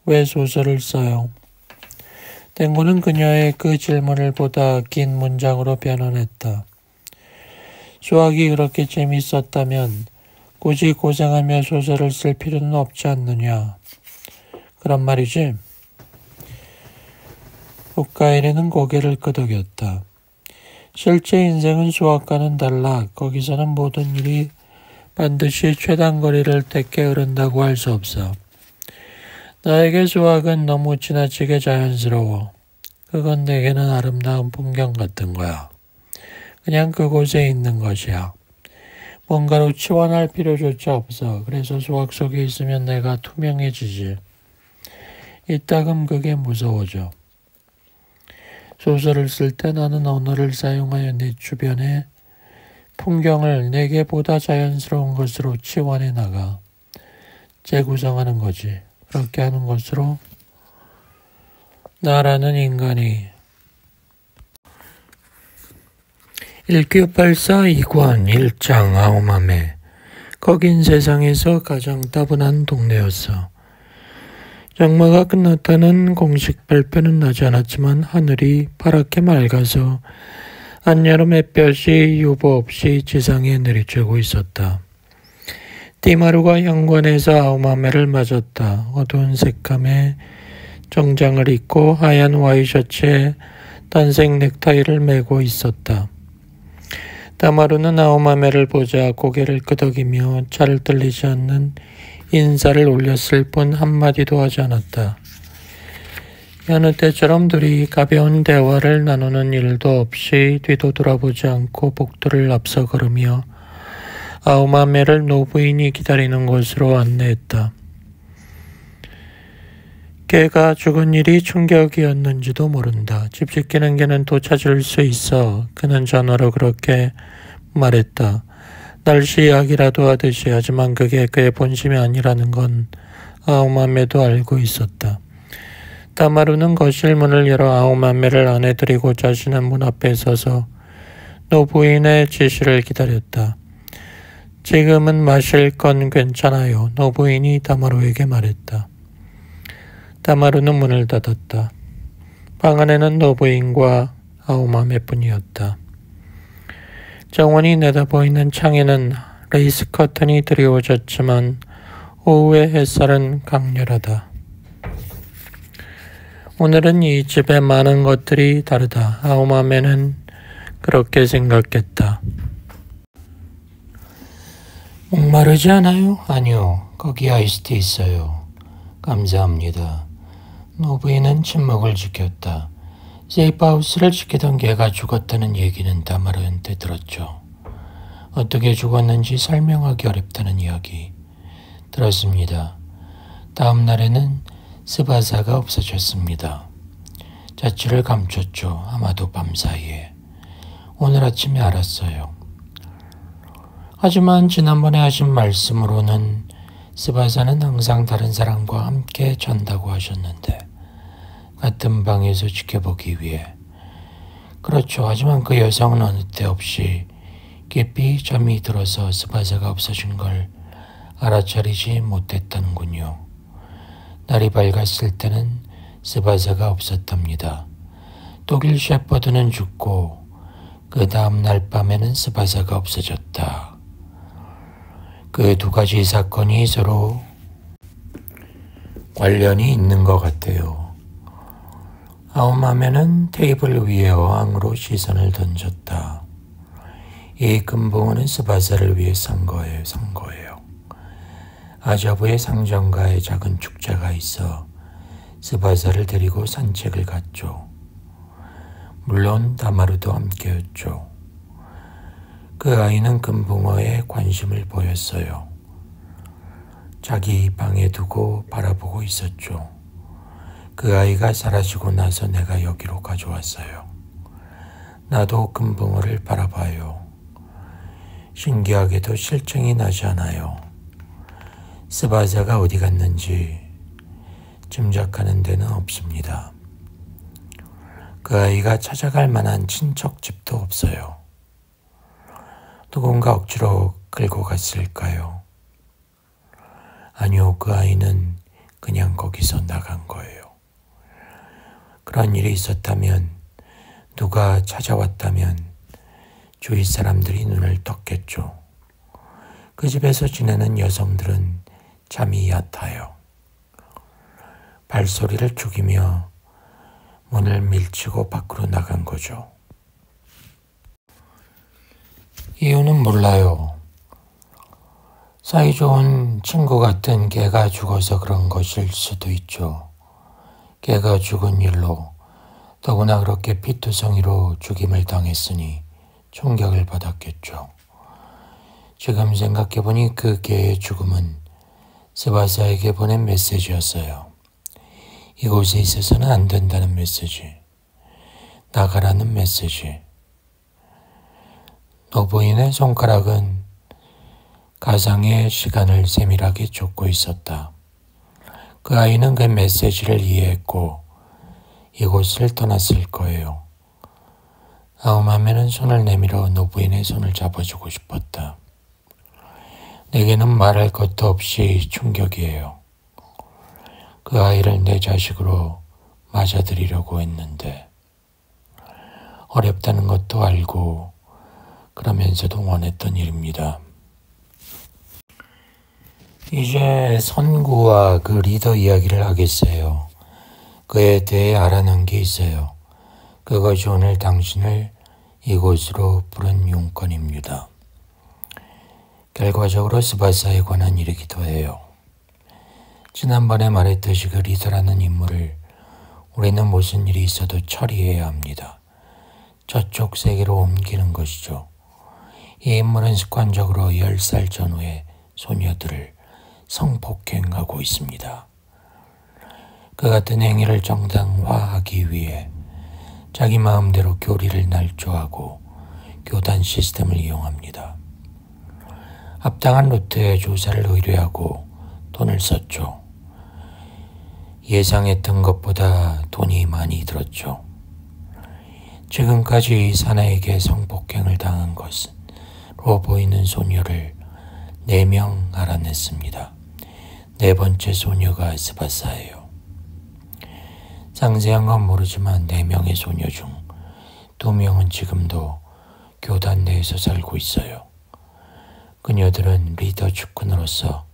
왜 소설을 써요? 땡고는 그녀의 그 질문을 보다 긴 문장으로 변환했다. 수학이 그렇게 재밌었다면 굳이 고생하며 소설을 쓸 필요는 없지 않느냐. 그런 말이지. 오카이레는 고개를 끄덕였다. 실제 인생은 수학과는 달라. 거기서는 모든 일이 반드시 최단거리를 택해 흐른다고 할 수 없어. 나에게 수학은 너무 지나치게 자연스러워. 그건 내게는 아름다운 풍경 같은 거야. 그냥 그곳에 있는 것이야. 뭔가로 치환할 필요조차 없어. 그래서 수학 속에 있으면 내가 투명해지지. 이따금 그게 무서워져. 소설을 쓸 때 나는 언어를 사용하여 내 주변의 풍경을 내게 보다 자연스러운 것으로 치환해 나가 재구성하는 거지. 그렇게 하는 것으로 나라는 인간이 1Q84 2관 1장 아오마메. 거긴 세상에서 가장 따분한 동네였어. 장마가 끝났다는 공식 발표는 나지 않았지만 하늘이 파랗게 맑아서 한여름 햇볕이 유보 없이 지상에 내리쬐고 있었다. 띠마루가 현관에서 아오마메를 맞았다. 어두운 색감의 정장을 입고 하얀 와이셔츠에 단색 넥타이를 메고 있었다. 다마루는 아오마메를 보자 고개를 끄덕이며 잘 들리지 않는 인사를 올렸을 뿐 한마디도 하지 않았다. 여느 때처럼 둘이 가벼운 대화를 나누는 일도 없이 뒤도 돌아보지 않고 복도를 앞서 걸으며 아오마메를 노부인이 기다리는 곳으로 안내했다. 걔가 죽은 일이 충격이었는지도 모른다. 집 지키는 개는 또 찾을 수 있어. 그는 전화로 그렇게 말했다. 날씨 이야기라도 하듯이. 하지만 그게 그의 본심이 아니라는 건 아오마메도 알고 있었다. 다마루는 거실 문을 열어 아오마메를 안에 들이고 자신은 문 앞에 서서 노부인의 지시를 기다렸다. 지금은 마실 건 괜찮아요. 노부인이 다마루에게 말했다. 다마루는 문을 닫았다. 방 안에는 노부인과 아오마메뿐이었다. 정원이 내다보이는 창에는 레이스 커튼이 드리워졌지만 오후의 햇살은 강렬하다. 오늘은 이 집의 많은 것들이 다르다. 아오마메는 그렇게 생각했다. 목마르지 않아요? 아니요. 거기 아이스티 있어요. 감사합니다. 노부인은 침묵을 지켰다. 세이프하우스를 지키던 개가 죽었다는 얘기는 다마루한테 들었죠. 어떻게 죽었는지 설명하기 어렵다는 이야기 들었습니다. 다음 날에는 스바사가 없어졌습니다. 자취를 감췄죠. 아마도 밤사이에. 오늘 아침에 알았어요. 하지만 지난번에 하신 말씀으로는 스바사는 항상 다른 사람과 함께 잔다고 하셨는데 같은 방에서 지켜보기 위해. 그렇죠. 하지만 그 여성은 어느 때 없이 깊이 잠이 들어서 스바사가 없어진 걸 알아차리지 못했다는군요. 날이 밝았을 때는 스바사가 없었답니다. 독일 셰퍼드는 죽고 그 다음 날 밤에는 스바사가 없어졌다. 그 두 가지 사건이 서로 관련이 있는 것 같아요. 아우마메는 테이블 위에 어항으로 시선을 던졌다. 이 금붕어는 스바사를 위해 산 거예요. 아자부의 상점가에 작은 축제가 있어 스바사를 데리고 산책을 갔죠. 물론 다마루도 함께였죠. 그 아이는 금붕어에 관심을 보였어요. 자기 방에 두고 바라보고 있었죠. 그 아이가 사라지고 나서 내가 여기로 가져왔어요. 나도 금붕어를 바라봐요. 신기하게도 실증이 나지 않아요. 스바사가 어디 갔는지 짐작하는 데는 없습니다. 그 아이가 찾아갈 만한 친척 집도 없어요. 누군가 억지로 끌고 갔을까요? 아니요, 그 아이는 그냥 거기서 나간 거예요. 그런 일이 있었다면, 누가 찾아왔다면 주위 사람들이 눈을 떴겠죠. 그 집에서 지내는 여성들은 잠이 얕아요. 발소리를 죽이며 문을 밀치고 밖으로 나간 거죠. 이유는 몰라요. 사이좋은 친구 같은 개가 죽어서 그런 것일 수도 있죠. 개가 죽은 일로, 더구나 그렇게 피투성이로 죽임을 당했으니 충격을 받았겠죠. 지금 생각해보니 그 개의 죽음은 스바사에게 보낸 메시지였어요. 이곳에 있어서는 안 된다는 메시지, 나가라는 메시지. 노부인의 손가락은 가상의 시간을 세밀하게 쫓고 있었다. 그 아이는 그 메시지를 이해했고 이곳을 떠났을 거예요. 아우마메는 손을 내밀어 노부인의 손을 잡아주고 싶었다. 내게는 말할 것도 없이 충격이에요. 그 아이를 내 자식으로 맞아들이려고 했는데 어렵다는 것도 알고 그러면서도 원했던 일입니다. 이제 선구와 그 리더 이야기를 하겠어요. 그에 대해 알아낸 게 있어요. 그것이 오늘 당신을 이곳으로 부른 용건입니다. 결과적으로 스바사에 관한 일이기도 해요. 지난번에 말했듯이 그 리더라는 인물을 우리는 무슨 일이 있어도 처리해야 합니다. 저쪽 세계로 옮기는 것이죠. 이 인물은 습관적으로 10살 전후의 소녀들을 성폭행하고 있습니다. 그 같은 행위를 정당화하기 위해 자기 마음대로 교리를 날조하고 교단 시스템을 이용합니다. 합당한 루트의 조사를 의뢰하고 돈을 썼죠. 예상했던 것보다 돈이 많이 들었죠. 지금까지 사나에게 성폭행을 당한 것으로 보이는 소녀를 4명 알아냈습니다. 4번째 소녀가 스바사예요. 상세한 건 모르지만 4명의 소녀 중 2명은 지금도 교단 내에서 살고 있어요. 그녀들은 리더 측근으로서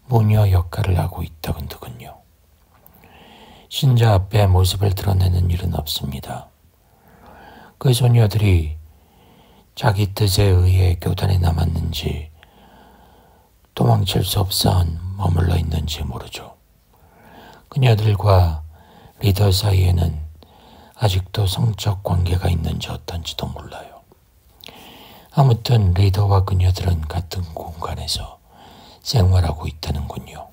모녀 역할을 하고 있더군요. 신자 앞에 모습을 드러내는 일은 없습니다. 그 소녀들이 자기 뜻에 의해 교단에 남았는지 도망칠 수 없어 머물러 있는지 모르죠. 그녀들과 리더 사이에는 아직도 성적 관계가 있는지 어떤지도 몰라요. 아무튼 리더와 그녀들은 같은 공간에서 생활하고 있다는군요.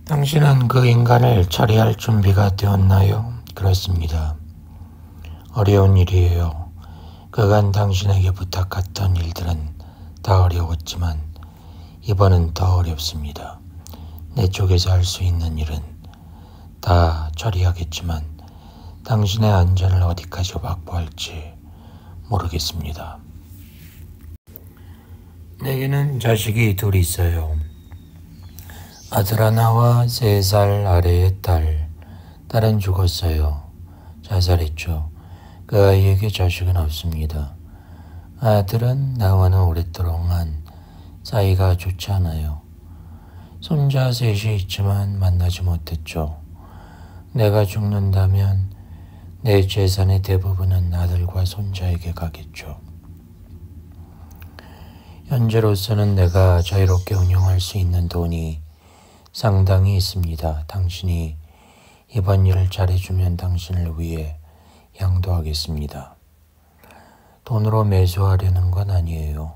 당신은 그 인간을 처리할 준비가 되었나요? 그렇습니다. 어려운 일이에요. 그간 당신에게 부탁했던 일들은 다 어려웠지만 이번은 더 어렵습니다. 내 쪽에서 할 수 있는 일은 다 처리하겠지만 당신의 안전을 어디까지 확보할지 모르겠습니다. 내게는 자식이 둘 있어요. 아들 하나와 3살 아래의 딸. 딸은 죽었어요. 자살했죠. 그 아이에게 자식은 없습니다. 아들은 나와는 오랫동안 사이가 좋지 않아요. 손자 셋이 있지만 만나지 못했죠. 내가 죽는다면 내 재산의 대부분은 아들과 손자에게 가겠죠. 현재로서는 내가 자유롭게 운용할 수 있는 돈이 상당히 있습니다. 당신이 이번 일을 잘해주면 당신을 위해 양도하겠습니다. 돈으로 매수하려는 건 아니에요.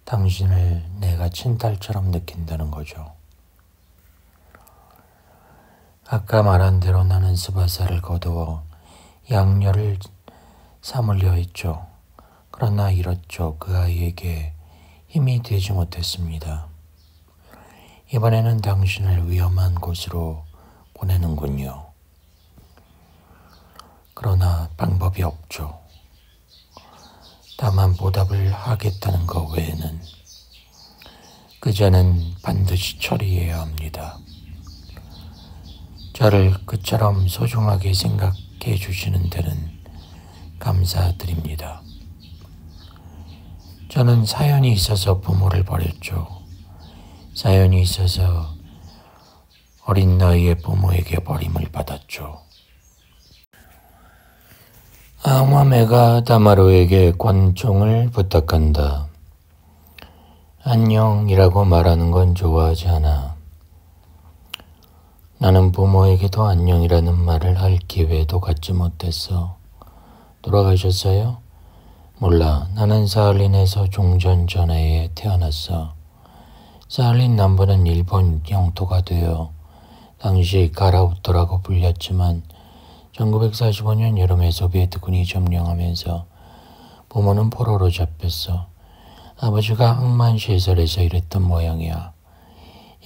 당신을 내가 친딸처럼 느낀다는 거죠. 아까 말한 대로 나는 스바사를 거두어 양녀를 삼으려 했죠. 그러나 잃었죠. 그 아이에게 힘이 되지 못했습니다. 이번에는 당신을 위험한 곳으로 보내는군요. 그러나 방법이 없죠. 다만 보답을 하겠다는 것 외에는 그자는 반드시 처리해야 합니다. 저를 그처럼 소중하게 생각해 주시는 데는 감사드립니다. 저는 사연이 있어서 부모를 버렸죠. 사연이 있어서 어린 나이에 부모에게 버림을 받았죠. 아우마메가 다마루에게 권총을 부탁한다. 안녕이라고 말하는 건 좋아하지 않아. 나는 부모에게도 안녕이라는 말을 할 기회도 갖지 못했어. 돌아가셨어요? 몰라. 나는 사할린에서 종전 전해에 태어났어. 사할린 남부는 일본 영토가 되어 당시 가라우토라고 불렸지만 1945년 여름에 소비에트군이 점령하면서 부모는 포로로 잡혔어. 아버지가 항만시설에서 일했던 모양이야.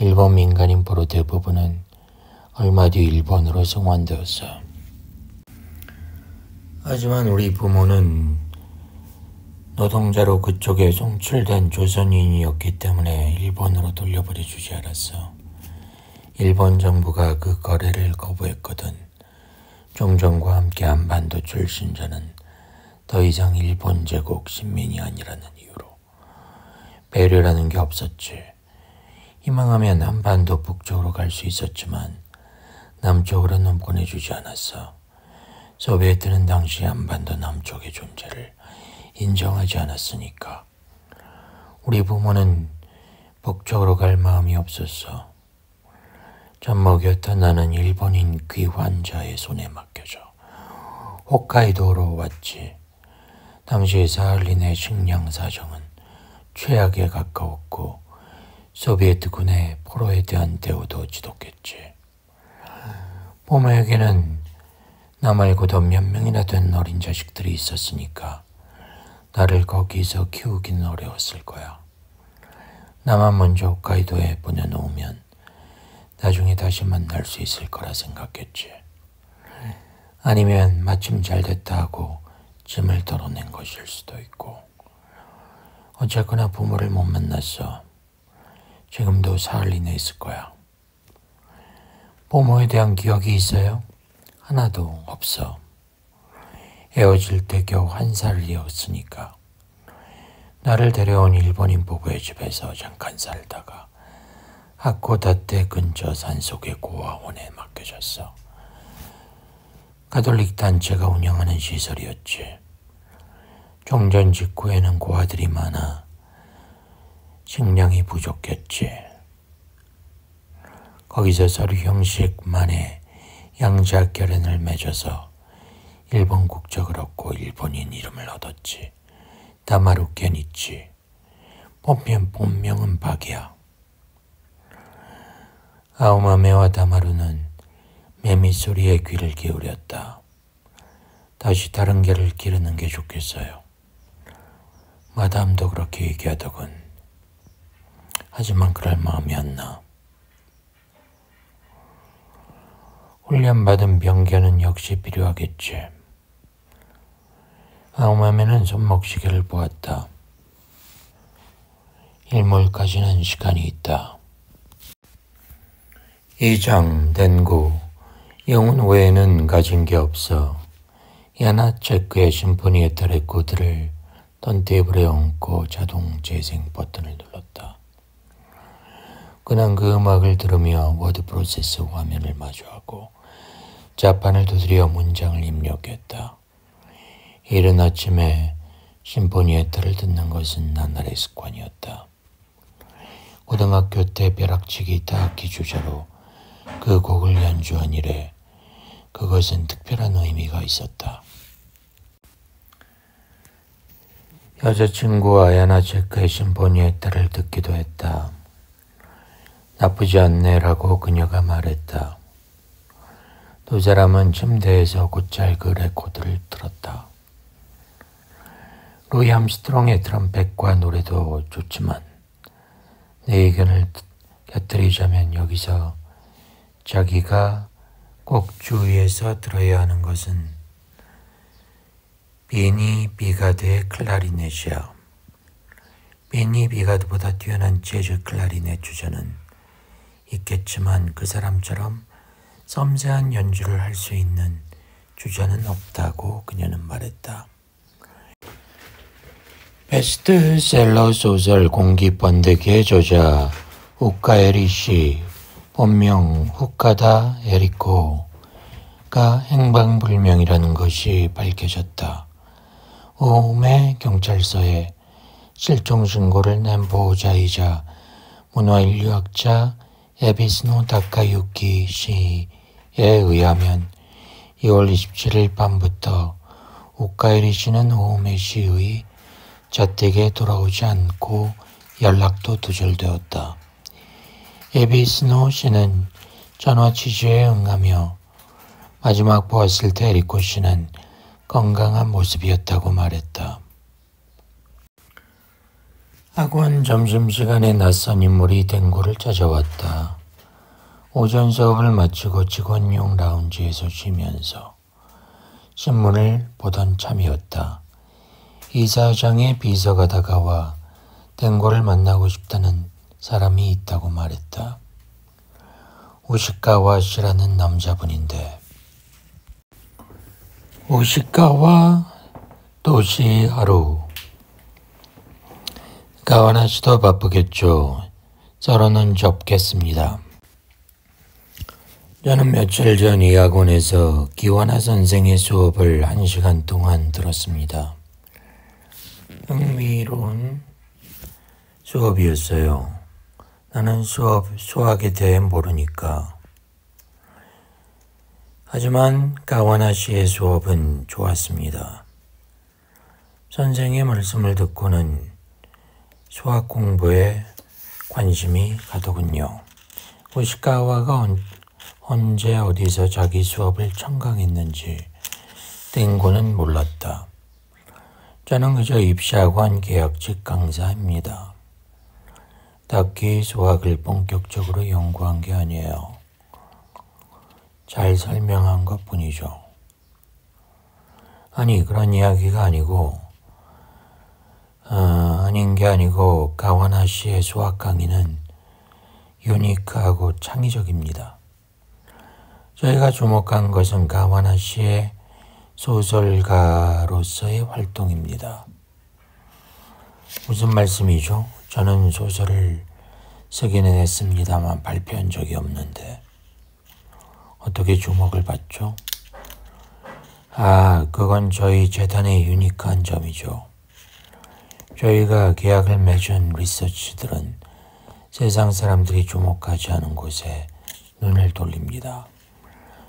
일본 민간인 포로 대부분은 얼마 뒤 일본으로 송환되었어. 하지만 우리 부모는 노동자로 그쪽에 송출된 조선인이었기 때문에 일본으로 돌려보내주지 않았어. 일본 정부가 그 거래를 거부했거든. 종전과 함께 한반도 출신자는 더 이상 일본 제국 식민이 아니라는 이유로. 배려라는 게 없었지. 희망하면 한반도 북쪽으로 갈 수 있었지만 남쪽으로는 보내주지 않았어. 소비에트는 당시 한반도 남쪽의 존재를 인정하지 않았으니까. 우리 부모는 북쪽으로 갈 마음이 없었어. 젖먹였던 나는 일본인 귀환자의 손에 맡겨져 홋카이도로 왔지. 당시 사할린의 식량 사정은 최악에 가까웠고 소비에트군의 포로에 대한 대우도 지독했지. 부모에게는 나 말고도 몇 명이나 된 어린 자식들이 있었으니까 나를 거기서 키우기는 어려웠을 거야. 나만 먼저 홋카이도에 보내놓으면 나중에 다시 만날 수 있을 거라 생각했지. 아니면 마침 잘 됐다 하고 짐을 덜어낸 것일 수도 있고. 어쨌거나 부모를 못 만났어. 지금도 사할린에 있을 거야. 부모에 대한 기억이 있어요? 하나도 없어. 헤어질 때 겨우 1살이었으니까. 나를 데려온 일본인 부부의 집에서 잠깐 살다가 하코다테 근처 산속의 고아원에 맡겨졌어. 가톨릭 단체가 운영하는 시설이었지. 종전 직후에는 고아들이 많아 식량이 부족했지. 거기서 서류 형식만의 양자 결연을 맺어서 일본 국적을 얻고 일본인 이름을 얻었지. 다마루 켄이치. 본명은 박이야. 아우마메와 다마루는 매미 소리에 귀를 기울였다. 다시 다른 개를 기르는 게 좋겠어요. 마담도 그렇게 얘기하더군. 하지만 그럴 마음이 안 나. 훈련받은 병견은 역시 필요하겠지. 아우마메는 손목시계를 보았다. 일몰까지는 시간이 있다. 2장 덴고 영혼 외에는 가진 게 없어. 야나체크의 심포니에 따른 코드를 턴테이블에 얹고 자동 재생 버튼을 눌렀다. 그는 그 음악을 들으며 워드 프로세서 화면을 마주하고 자판을 두드려 문장을 입력했다. 이른 아침에 심포니에타를 듣는 것은 나날의 습관이었다. 고등학교 때 벼락치기 타악기 주자로 그 곡을 연주한 이래 그것은 특별한 의미가 있었다. 여자친구와 야나체크의 심포니에타를 듣기도 했다. 나쁘지 않네라고 그녀가 말했다. 두 사람은 침대에서 곧잘 그 레코드를 틀었다. 루이 암스트롱의 트럼펫과 노래도 좋지만 내 의견을 곁들이자면 여기서 자기가 꼭 주의해서 들어야 하는 것은 비니 비가드의 클라리넷이야. 비니 비가드보다 뛰어난 재즈 클라리넷 주자는 있겠지만 그 사람처럼 섬세한 연주를 할 수 있는 주자는 없다고 그녀는 말했다. 베스트셀러 소설 공기 번데기의 저자 후카에리 씨, 본명 후카다 에리코가 행방불명이라는 것이 밝혀졌다. 오메 경찰서에 실종 신고를 낸 보호자이자 문화인류학자 에비스노 다카유키 씨에 의하면 2월 27일 밤부터 우카에리 씨는 오메 씨의 자택에 돌아오지 않고 연락도 두절되었다. 에비스노 씨는 전화 취재에 응하며 마지막 보았을 때 에리코 씨는 건강한 모습이었다고 말했다. 학원 점심시간에 낯선 인물이 댕고를 찾아왔다. 오전 수업을 마치고 직원용 라운지에서 쉬면서 신문을 보던 참이었다. 이사장의 비서가 다가와 댕고를 만나고 싶다는 사람이 있다고 말했다. 우시카와 씨라는 남자분인데 우시카와 도시 하루 가와나 씨도 바쁘겠죠. 썰어는 접겠습니다. 저는 며칠 전 이 학원에서 기와나 선생의 수업을 1시간 동안 들었습니다. 흥미로운 수업이었어요. 나는 수학에 대해 모르니까. 하지만 가와나 씨의 수업은 좋았습니다. 선생의 말씀을 듣고는 수학 공부에 관심이 가더군요. 우시카와가 언제 어디서 자기 수업을 청강했는지 땡고는 몰랐다. 저는 그저 입시학원 계약직 강사입니다. 딱히 수학을 본격적으로 연구한 게 아니에요. 잘 설명한 것 뿐이죠. 아니, 그런 이야기가 아니고 아닌 게 아니고 가와나 씨의 수학 강의는 유니크하고 창의적입니다. 저희가 주목한 것은 가와나 씨의 소설가로서의 활동입니다. 무슨 말씀이죠? 저는 소설을 쓰기는 했습니다만 발표한 적이 없는데 어떻게 주목을 받죠? 그건 저희 재단의 유니크한 점이죠. 저희가 계약을 맺은 리서치들은 세상 사람들이 주목하지 않은 곳에 눈을 돌립니다.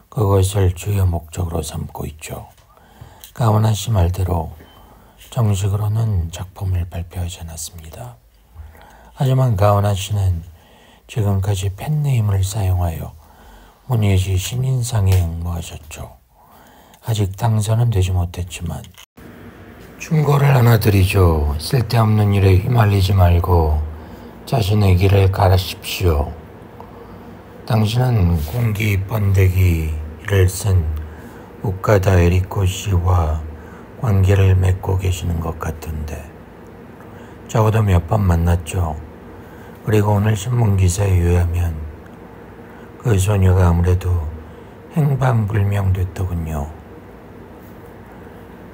그것을 주요 목적으로 삼고 있죠. 가와나 씨 말대로 정식으로는 작품을 발표하지 않았습니다. 하지만 가와나 씨는 지금까지 펜네임을 사용하여 문예지 신인상에 응모하셨죠. 아직 당선은 되지 못했지만 충고를 하나 드리죠. 쓸데없는 일에 휘말리지 말고 자신의 길을 가르십시오. 당신은 공기 번데기를 쓴 우카다 에리코 씨와 관계를 맺고 계시는 것 같은데 적어도 몇 번 만났죠. 그리고 오늘 신문 기사에 의하면 그 소녀가 아무래도 행방불명됐더군요.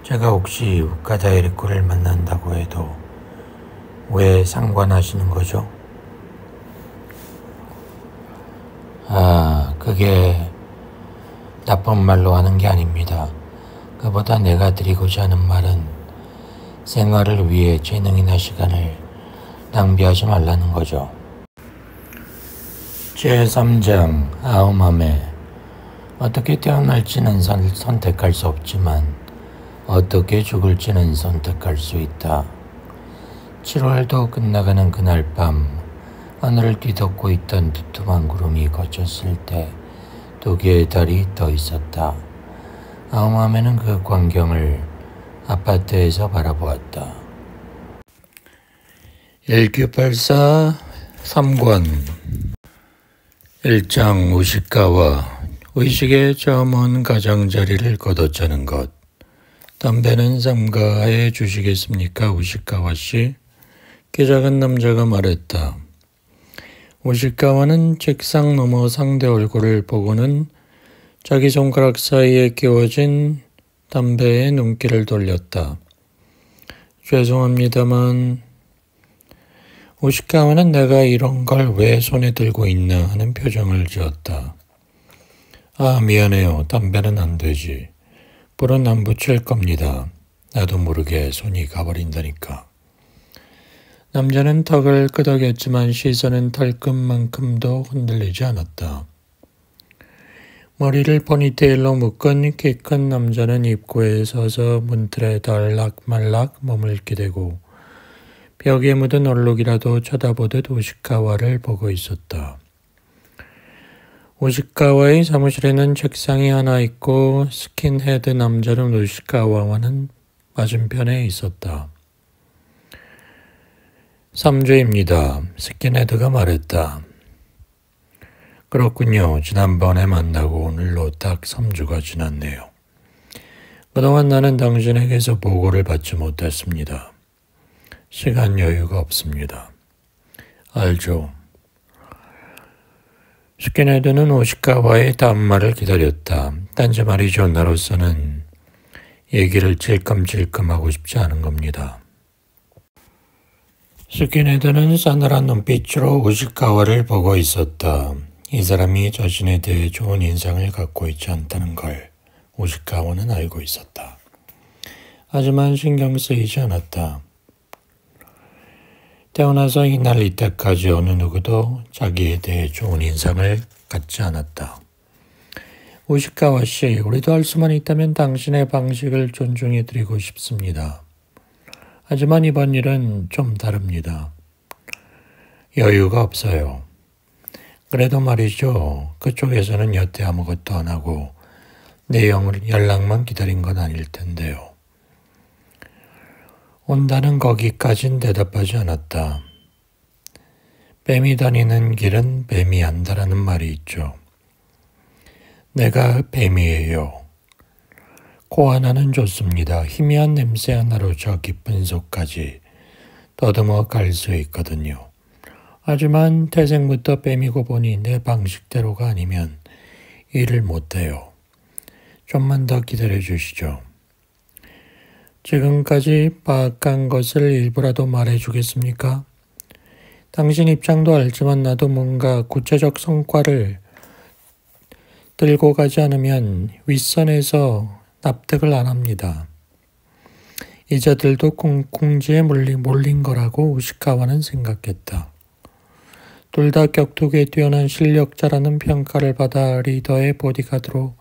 제가 혹시 우카다에리코를 만난다고 해도 왜 상관하시는 거죠? 그게 나쁜 말로 하는 게 아닙니다. 그보다 내가 드리고자 하는 말은 생활을 위해 재능이나 시간을 낭비하지 말라는 거죠. 제3장 아우맘에 어떻게 태어날지는 선택할 수 없지만 어떻게 죽을지는 선택할 수 있다. 7월도 끝나가는 그날 밤 하늘을 뒤덮고 있던 두툼한 구름이 걷혔을 때 2개의 달이 떠 있었다. 아우맘에는 그 광경을 아파트에서 바라보았다. 1984 3권 1장 우시카와 의식의 저 먼 가장자리를 걷어차는 것. 담배는 삼가해 주시겠습니까, 우시카와 씨? 키 작은 남자가 말했다. 우시카와는 책상 너머 상대 얼굴을 보고는 자기 손가락 사이에 끼워진 담배에 눈길을 돌렸다. 죄송합니다만 우시카와는 내가 이런 걸 왜 손에 들고 있나 하는 표정을 지었다. 미안해요. 담배는 안 되지. 불은 안 붙일 겁니다. 나도 모르게 손이 가버린다니까. 남자는 턱을 끄덕였지만 시선은 털끝만큼도 흔들리지 않았다. 머리를 포니테일로 묶은 키 큰 남자는 입구에 서서 문틀에 덜락말락 몸을 기대고 벽에 묻은 얼룩이라도 쳐다보듯 우시카와를 보고 있었다. 우시카와의 사무실에는 책상이 하나 있고 스킨헤드 남자는 우시카와와는 맞은편에 있었다. 3주입니다. 스킨헤드가 말했다. 그렇군요. 지난번에 만나고 오늘로 딱 3주가 지났네요. 그동안 나는 당신에게서 보고를 받지 못했습니다. 시간 여유가 없습니다. 알죠. 스킨헤드는 우시카와의 다음 말을 기다렸다. 단지 말이죠. 나로서는 얘기를 찔끔찔끔하고 싶지 않은 겁니다. 스킨헤드는 싸늘한 눈빛으로 우시카와를 보고 있었다. 이 사람이 자신에 대해 좋은 인상을 갖고 있지 않다는 걸 우시카와는 알고 있었다. 하지만 신경 쓰이지 않았다. 태어나서 이날 이때까지 어느 누구도 자기에 대해 좋은 인상을 갖지 않았다. 우시카와 씨, 우리도 할 수만 있다면 당신의 방식을 존중해드리고 싶습니다. 하지만 이번 일은 좀 다릅니다. 여유가 없어요. 그래도 말이죠. 그쪽에서는 여태 아무것도 안 하고 내 연락만 기다린 건 아닐 텐데요. 온다는 거기까진 대답하지 않았다. 뱀이 다니는 길은 뱀이 안다라는 말이 있죠. 내가 뱀이에요. 코 하나는 좋습니다. 희미한 냄새 하나로 저 깊은 속까지 더듬어 갈 수 있거든요. 하지만 태생부터 뱀이고 보니 내 방식대로가 아니면 일을 못해요. 좀만 더 기다려 주시죠. 지금까지 파악한 것을 일부라도 말해주겠습니까? 당신 입장도 알지만 나도 뭔가 구체적 성과를 들고 가지 않으면 윗선에서 납득을 안 합니다. 이자들도 궁지에 몰린 거라고 우시카와는 생각했다. 둘 다 격투기에 뛰어난 실력자라는 평가를 받아 리더의 보디가드로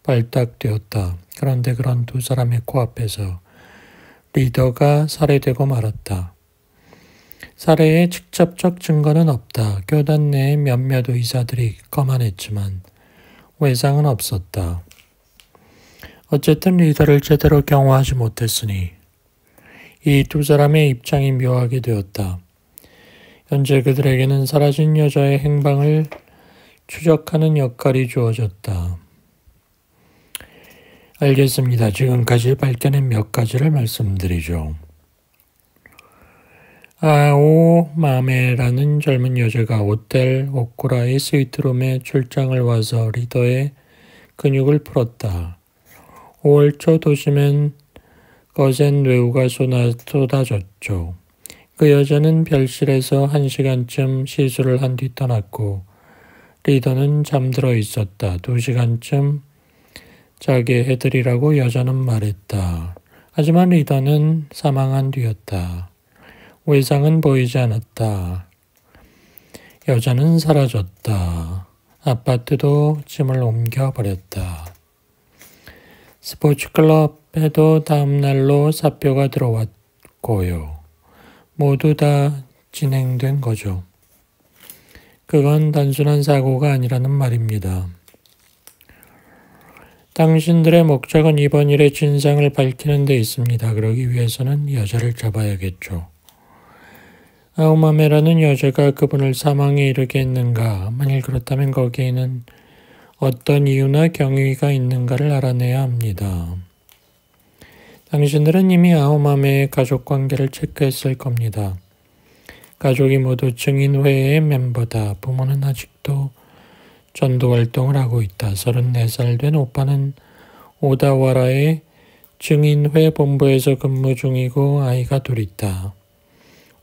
발탁되었다. 그런데 그런 두 사람의 코앞에서 리더가 살해되고 말았다. 살해의 직접적 증거는 없다. 교단 내의 몇몇 의사들이 거만했지만 외상은 없었다. 어쨌든 리더를 제대로 경호하지 못했으니 이 두 사람의 입장이 묘하게 되었다. 현재 그들에게는 사라진 여자의 행방을 추적하는 역할이 주어졌다. 알겠습니다. 지금까지 밝혀낸 몇 가지를 말씀드리죠. 아오마메라는 젊은 여자가 호텔 오쿠라의 스위트룸에 출장을 와서 리더의 근육을 풀었다. 5월 초 도심엔 거센 뇌우가 쏟아졌죠. 그 여자는 별실에서 1시간쯤 시술을 한 뒤 떠났고 리더는 잠들어 있었다. 2시간쯤 자게 해드리라고 여자는 말했다. 하지만 리더는 사망한 뒤였다. 외상은 보이지 않았다. 여자는 사라졌다. 아파트도 짐을 옮겨버렸다. 스포츠클럽에도 다음 날로 사표가 들어왔고요. 모두 다 진행된 거죠. 그건 단순한 사고가 아니라는 말입니다. 당신들의 목적은 이번 일의 진상을 밝히는 데 있습니다. 그러기 위해서는 여자를 잡아야겠죠. 아오마메라는 여자가 그분을 사망에 이르게 했는가? 만일 그렇다면 거기에는 어떤 이유나 경위가 있는가를 알아내야 합니다. 당신들은 이미 아오마메의 가족관계를 체크했을 겁니다. 가족이 모두 증인회의 멤버다. 부모는 아직도 전도활동을 하고 있다. 34살 된 오빠는 오다와라의 증인회 본부에서 근무 중이고 아이가 둘 있다.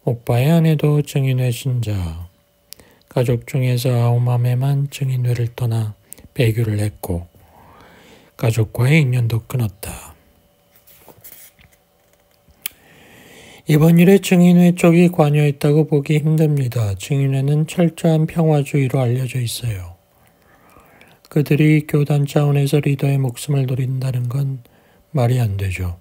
오빠의 아내도 증인회 신자. 가족 중에서 아오마메만 증인회를 떠나 배교를 했고 가족과의 인연도 끊었다. 이번 일에 증인회 쪽이 관여했다고 보기 힘듭니다. 증인회는 철저한 평화주의로 알려져 있어요. 그들이 교단 차원에서 리더의 목숨을 노린다는 건 말이 안 되죠.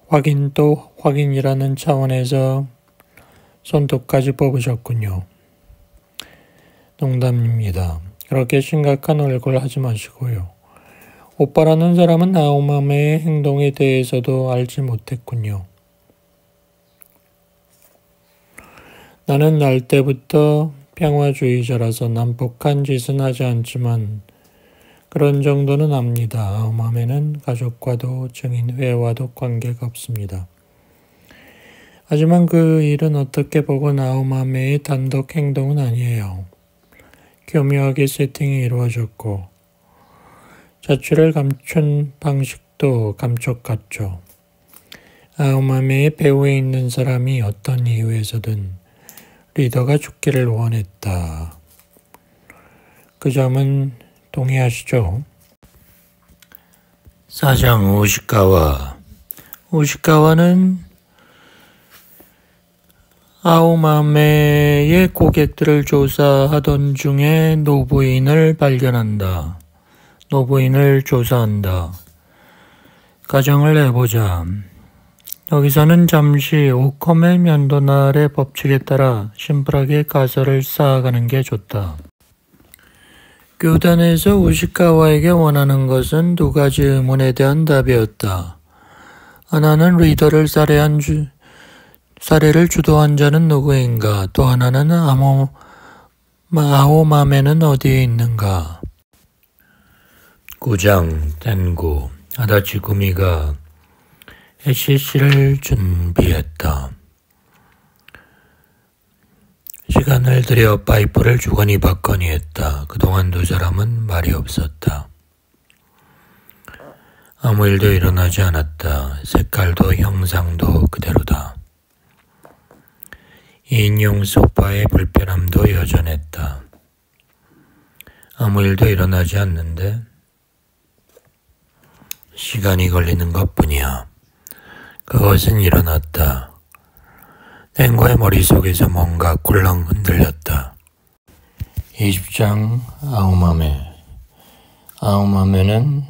확인 또 확인이라는 차원에서 손톱까지 뽑으셨군요. 농담입니다. 그렇게 심각한 얼굴 하지 마시고요. 오빠라는 사람은 아오마메의 행동에 대해서도 알지 못했군요. 나는 날 때부터 평화주의자라서 난폭한 짓은 하지 않지만 그런 정도는 압니다. 아오마메는 가족과도 증인회와도 관계가 없습니다. 하지만 그 일은 어떻게 보건 아오마메의 단독 행동은 아니에요. 교묘하게 세팅이 이루어졌고 자취를 감춘 방식도 감쪽 같죠. 아오마메의 배후에 있는 사람이 어떤 이유에서든 리더가 죽기를 원했다. 그 점은 동의하시죠? 사장 오시카와. 오시카와는 아오마메의 고객들을 조사하던 중에 노부인을 발견한다. 노부인을 조사한다. 가정을 해보자. 여기서는 잠시 오컴의 면도날의 법칙에 따라 심플하게 가설을 쌓아가는 게 좋다. 교단에서 우시카와에게 원하는 것은 두 가지 의문에 대한 답이었다. 하나는 리더를 살해를 주도한 자는 누구인가? 또 하나는 아오마메는 어디에 있는가? 구장 텐구 아다치 구미가 해시시를 준비했다. 시간을 들여 파이프를 주거니 받거니 했다. 그동안 두 사람은 말이 없었다. 아무 일도 일어나지 않았다. 색깔도 형상도 그대로다. 2인용 소파의 불편함도 여전했다. 아무 일도 일어나지 않는데 시간이 걸리는 것뿐이야. 그것은 일어났다. 탱고의 머릿속에서 뭔가 꿀렁 흔들렸다. 20장 아오마메. 아오마메는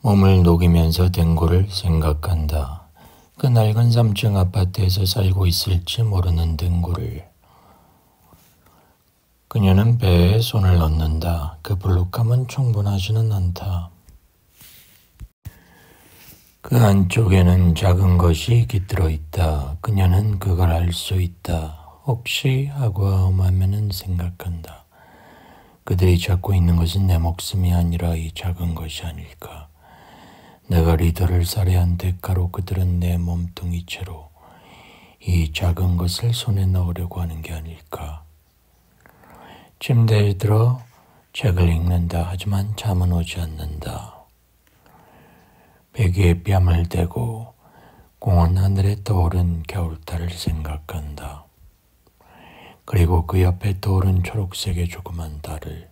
몸을 녹이면서 탱고를 생각한다. 그 낡은 3층 아파트에서 살고 있을지 모르는 탱고를. 그녀는 배에 손을 넣는다. 그 불룩함은 충분하지는 않다. 그 안쪽에는 작은 것이 깃들어 있다. 그녀는 그걸 알 수 있다. 혹시 하고 아오마메는 생각한다. 그들이 찾고 있는 것은 내 목숨이 아니라 이 작은 것이 아닐까. 내가 리더를 살해한 대가로 그들은 내 몸뚱이채로 이 작은 것을 손에 넣으려고 하는 게 아닐까. 침대에 들어 책을 읽는다. 하지만 잠은 오지 않는다. 베개에 뺨을 대고 공원 하늘에 떠오른 겨울달을 생각한다. 그리고 그 옆에 떠오른 초록색의 조그만 달을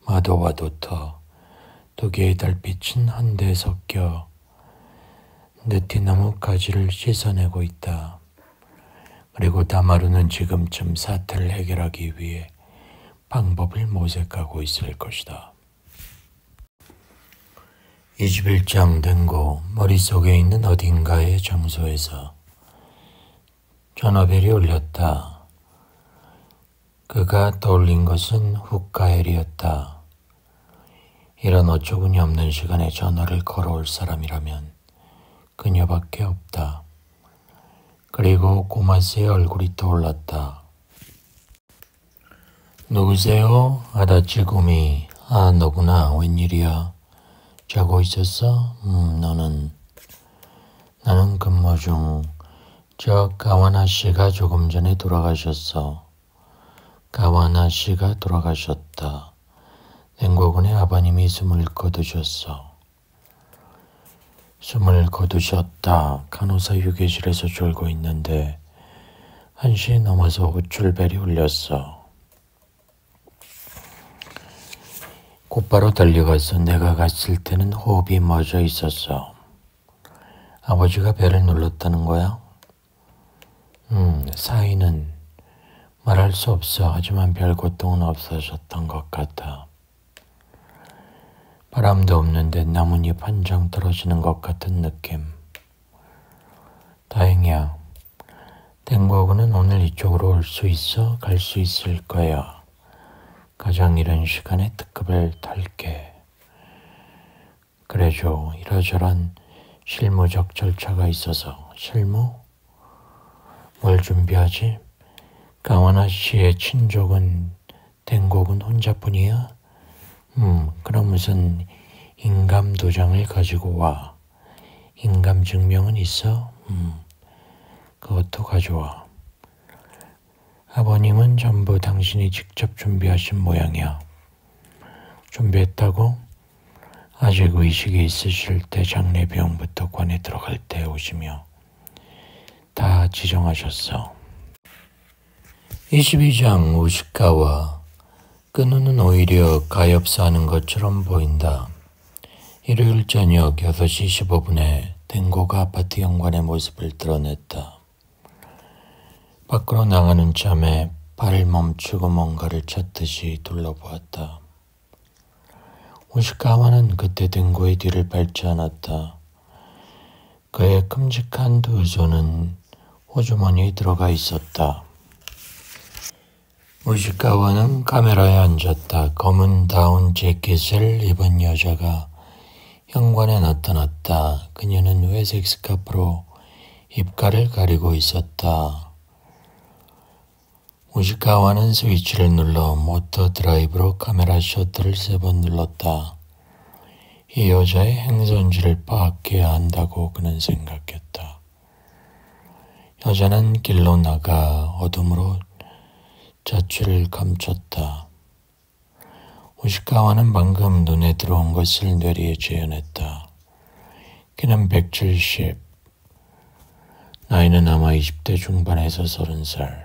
마도와 도터 두 개의 달빛은 한데 섞여 느티나무 가지를 씻어내고 있다. 그리고 다마루는 지금쯤 사태를 해결하기 위해 방법을 모색하고 있을 것이다. 21장 댕고 머릿속에 있는 어딘가의 장소에서 전화벨이 울렸다. 그가 떠올린 것은 후카엘이었다. 이런 어처구니 없는 시간에 전화를 걸어올 사람이라면 그녀밖에 없다. 그리고 고마스의 얼굴이 떠올랐다. 누구세요? 아다치구미. 아, 너구나. 웬일이야? 자고 있었어? 나는 근무 중. 저 가와나 씨가 조금 전에 돌아가셨어. 가와나 씨가 돌아가셨다. 댕고군의 아버님이 숨을 거두셨어. 숨을 거두셨다. 간호사 휴게실에서 졸고 있는데 1시 넘어서 호출벨이 울렸어. 곧바로 달려가서 내가 갔을 때는 호흡이 멎어 있었어. 아버지가 벨을 눌렀다는 거야? 사인은 말할 수 없어. 하지만 별 고통은 없어졌던 것 같아. 바람도 없는데 나뭇잎 한 장 떨어지는 것 같은 느낌. 다행이야. 댕고군은 오늘 이쪽으로 올 수 있어? 갈 수 있을 거야. 가장 이른 시간에 특급을 탈게. 그래줘. 이러저런 실무적 절차가 있어서. 실무? 뭘 준비하지? 가와나 씨의 친족은 댕고군 혼자뿐이야? 그럼 우선 인감 도장을 가지고 와. 인감 증명은 있어? 그것도 가져와. 아버님은 전부 당신이 직접 준비하신 모양이야. 준비했다고? 아직 의식이 있으실 때 장례비용부터 관에 들어갈 때 오시며 다 지정하셨어. 22장 우시카와 그 눈은 오히려 가엾어 하는 것처럼 보인다. 일요일 저녁 6시 15분에 댕고가 아파트 현관의 모습을 드러냈다. 밖으로 나가는 참에 발을 멈추고 뭔가를 찾듯이 둘러보았다. 우시카와는 그때 댕고의 뒤를 밟지 않았다. 그의 큼직한 두 손은 호주머니에 들어가 있었다. 우시카와는 카메라에 앉았다. 검은 다운 재킷을 입은 여자가 현관에 나타났다. 그녀는 회색 스카프로 입가를 가리고 있었다. 우시카와는 스위치를 눌러 모터 드라이브로 카메라 셔터를 3번 눌렀다. 이 여자의 행선지를 파악해야 한다고 그는 생각했다. 여자는 길로 나가 어둠으로 자취를 감췄다. 우시카와는 방금 눈에 들어온 것을 뇌리에 재현했다. 키는 170, 나이는 아마 20대 중반에서 30살.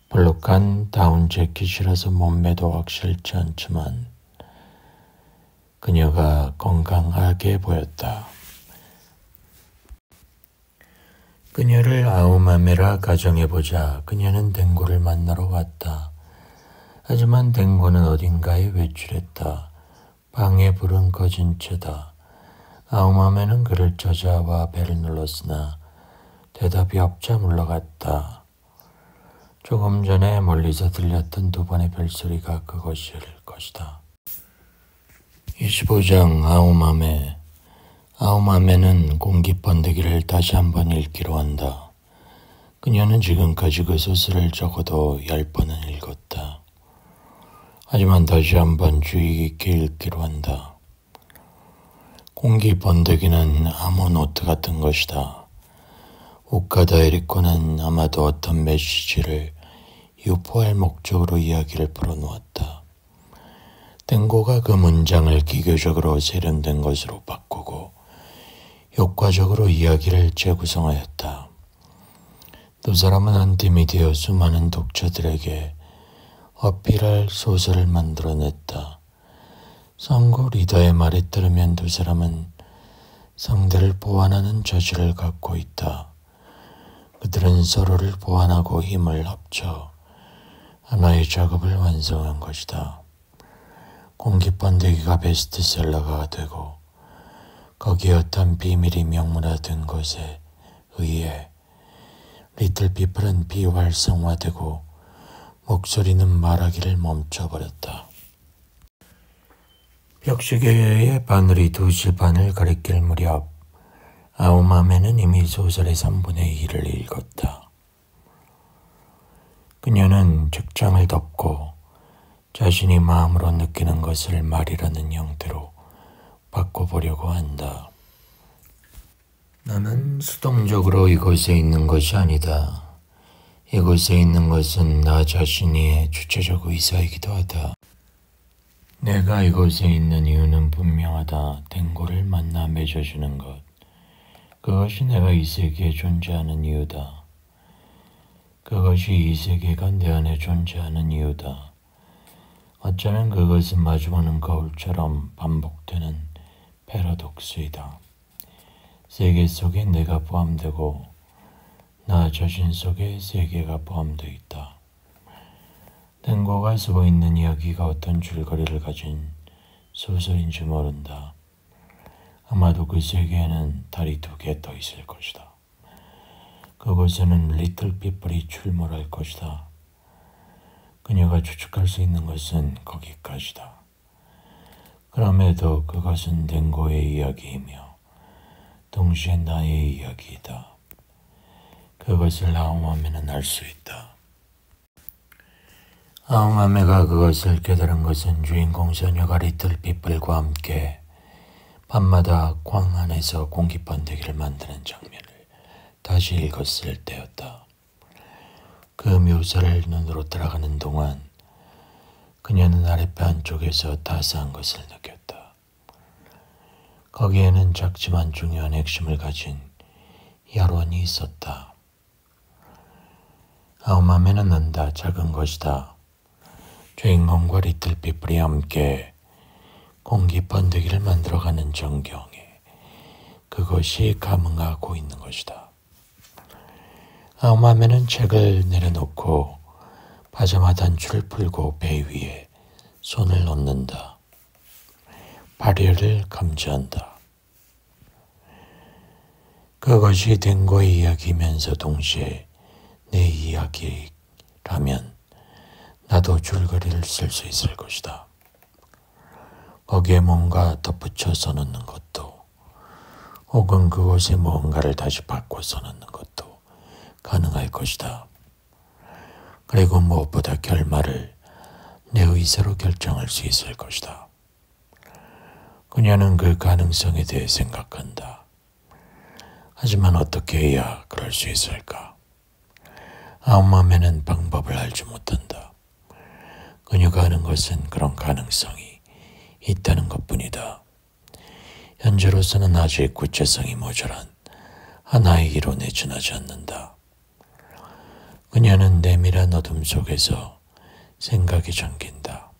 볼록한 다운 재킷이라서 몸매도 확실치 않지만 그녀가 건강하게 보였다. 그녀를 아우마메라 가정해보자. 그녀는 댕고를 만나러 왔다. 하지만 댕고는 어딘가에 외출했다. 방에 불은 꺼진 채다. 아우마메는 그를 찾아와 벨을 눌렀으나 대답이 없자 물러갔다. 조금 전에 멀리서 들렸던 2번의 벨소리가 그것일 것이다. 25장 아우마메. 아우마메는 공기번데기를 다시 한번 읽기로 한다. 그녀는 지금까지 그 소설을 적어도 10번은 읽었다. 하지만 다시 한번 주의 깊게 읽기로 한다. 공기 번데기는 아무 노트 같은 것이다. 우카다 에리코는 아마도 어떤 메시지를 유포할 목적으로 이야기를 풀어놓았다. 땡고가 그 문장을 기교적으로 세련된 것으로 바꾸고 효과적으로 이야기를 재구성하였다. 두 사람은 한 팀이 되어 수많은 독자들에게 어필할 소설을 만들어냈다. 선고 리더의 말에 따르면 두 사람은 상대를 보완하는 저질을 갖고 있다. 그들은 서로를 보완하고 힘을 합쳐 하나의 작업을 완성한 것이다. 공기번데기가 베스트셀러가 되고 거기에 어떤 비밀이 명문화된 것에 의해 리틀 피플은 비활성화되고 목소리는 말하기를 멈춰버렸다. 벽시계의 바늘이 2시 반을 가리킬 무렵 아우마메는 이미 소설의 3분의 1을 읽었다. 그녀는 책장을 덮고 자신이 마음으로 느끼는 것을 말이라는 형태로 바꿔보려고 한다. 나는 수동적으로 이곳에 있는 것이 아니다. 이곳에 있는 것은 나 자신이 주체적 의사이기도 하다. 내가 이곳에 있는 이유는 분명하다. 댕고를 만나 맺어주는 것. 그것이 내가 이 세계에 존재하는 이유다. 그것이 이 세계가 내 안에 존재하는 이유다. 어쩌면 그것은 마주보는 거울처럼 반복되는 패러독스이다. 세계 속에 내가 포함되고 나 자신 속에 세계가 포함되어 있다. 땡고가 쓰고 있는 이야기가 어떤 줄거리를 가진 소설인지 모른다. 아마도 그 세계에는 달이 2개 더 있을 것이다. 그곳에는 리틀 피플이 출몰할 것이다. 그녀가 추측할 수 있는 것은 거기까지다. 그럼에도 그것은 땡고의 이야기이며 동시에 나의 이야기이다. 그것을 아우마메는 알 수 있다. 아우마메가 그것을 깨달은 것은 주인공 소녀가 리틀 피플과 함께 밤마다 광 안에서 공기번데기를 만드는 장면을 다시 읽었을 때였다. 그 묘사를 눈으로 따라가는 동안 그녀는 아랫배 한쪽에서 따스한 것을 느꼈다. 거기에는 작지만 중요한 핵심을 가진 야론이 있었다. 아우마메는 안다. 작은 것이다. 주인공과 리틀 피플이 함께 공기번데기를 만들어가는 전경에 그것이 감흥하고 있는 것이다. 아우마메는 책을 내려놓고 파자마 단추를 풀고 배 위에 손을 놓는다. 발열을 감지한다. 그것이 땡고의 이야기이면서 동시에 내 이야기라면 나도 줄거리를 쓸 수 있을 것이다. 거기에 뭔가 덧붙여 써놓는 것도 혹은 그곳에 무언가를 다시 바꿔 써놓는 것도 가능할 것이다. 그리고 무엇보다 결말을 내 의사로 결정할 수 있을 것이다. 그녀는 그 가능성에 대해 생각한다. 하지만 어떻게 해야 그럴 수 있을까? 아우마메는 방법을 알지 못한다. 그녀가 아는 것은 그런 가능성이 있다는 것뿐이다. 현재로서는 아직 구체성이 모자란 하나의 이론에 지나지 않는다. 그녀는 내밀한 어둠 속에서 생각이 잠긴다.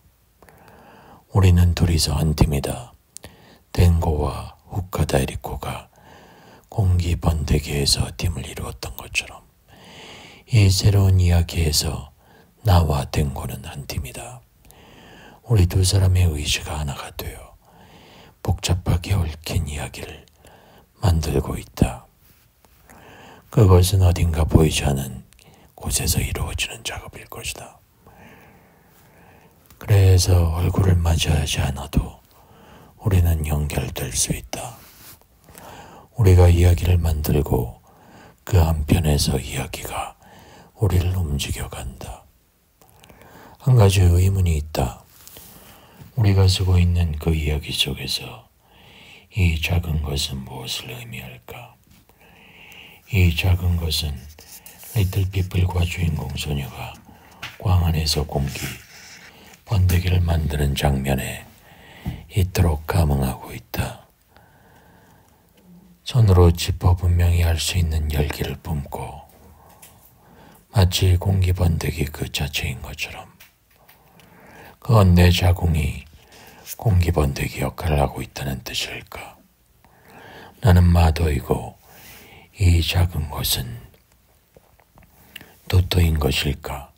우리는 둘이서 한 팀이다. 땡고와 우카다 에리코가 공기번데기에서 팀을 이루었던 것처럼 이 새로운 이야기에서 나와 땡고는 한 팀이다. 우리 두 사람의 의지가 하나가 되어 복잡하게 얽힌 이야기를 만들고 있다. 그것은 어딘가 보이지 않은 곳에서 이루어지는 작업일 것이다. 그래서 얼굴을 맞이하지 않아도 우리는 연결될 수 있다. 우리가 이야기를 만들고 그 한편에서 이야기가 우리를 움직여간다. 한 가지 의문이 있다. 우리가 쓰고 있는 그 이야기 속에서 이 작은 것은 무엇을 의미할까? 이 작은 것은 리틀 피플과 주인공 소녀가 광 안에서 공기 번데기를 만드는 장면에 이토록 감흥하고 있다. 손으로 짚어 분명히 알 수 있는 열기를 뿜고 마치 공기 번데기 그 자체인 것처럼 그건 내 자궁이 공기 번데기 역할을 하고 있다는 뜻일까? 나는 마더이고 이 작은 것은 도토인 것일까?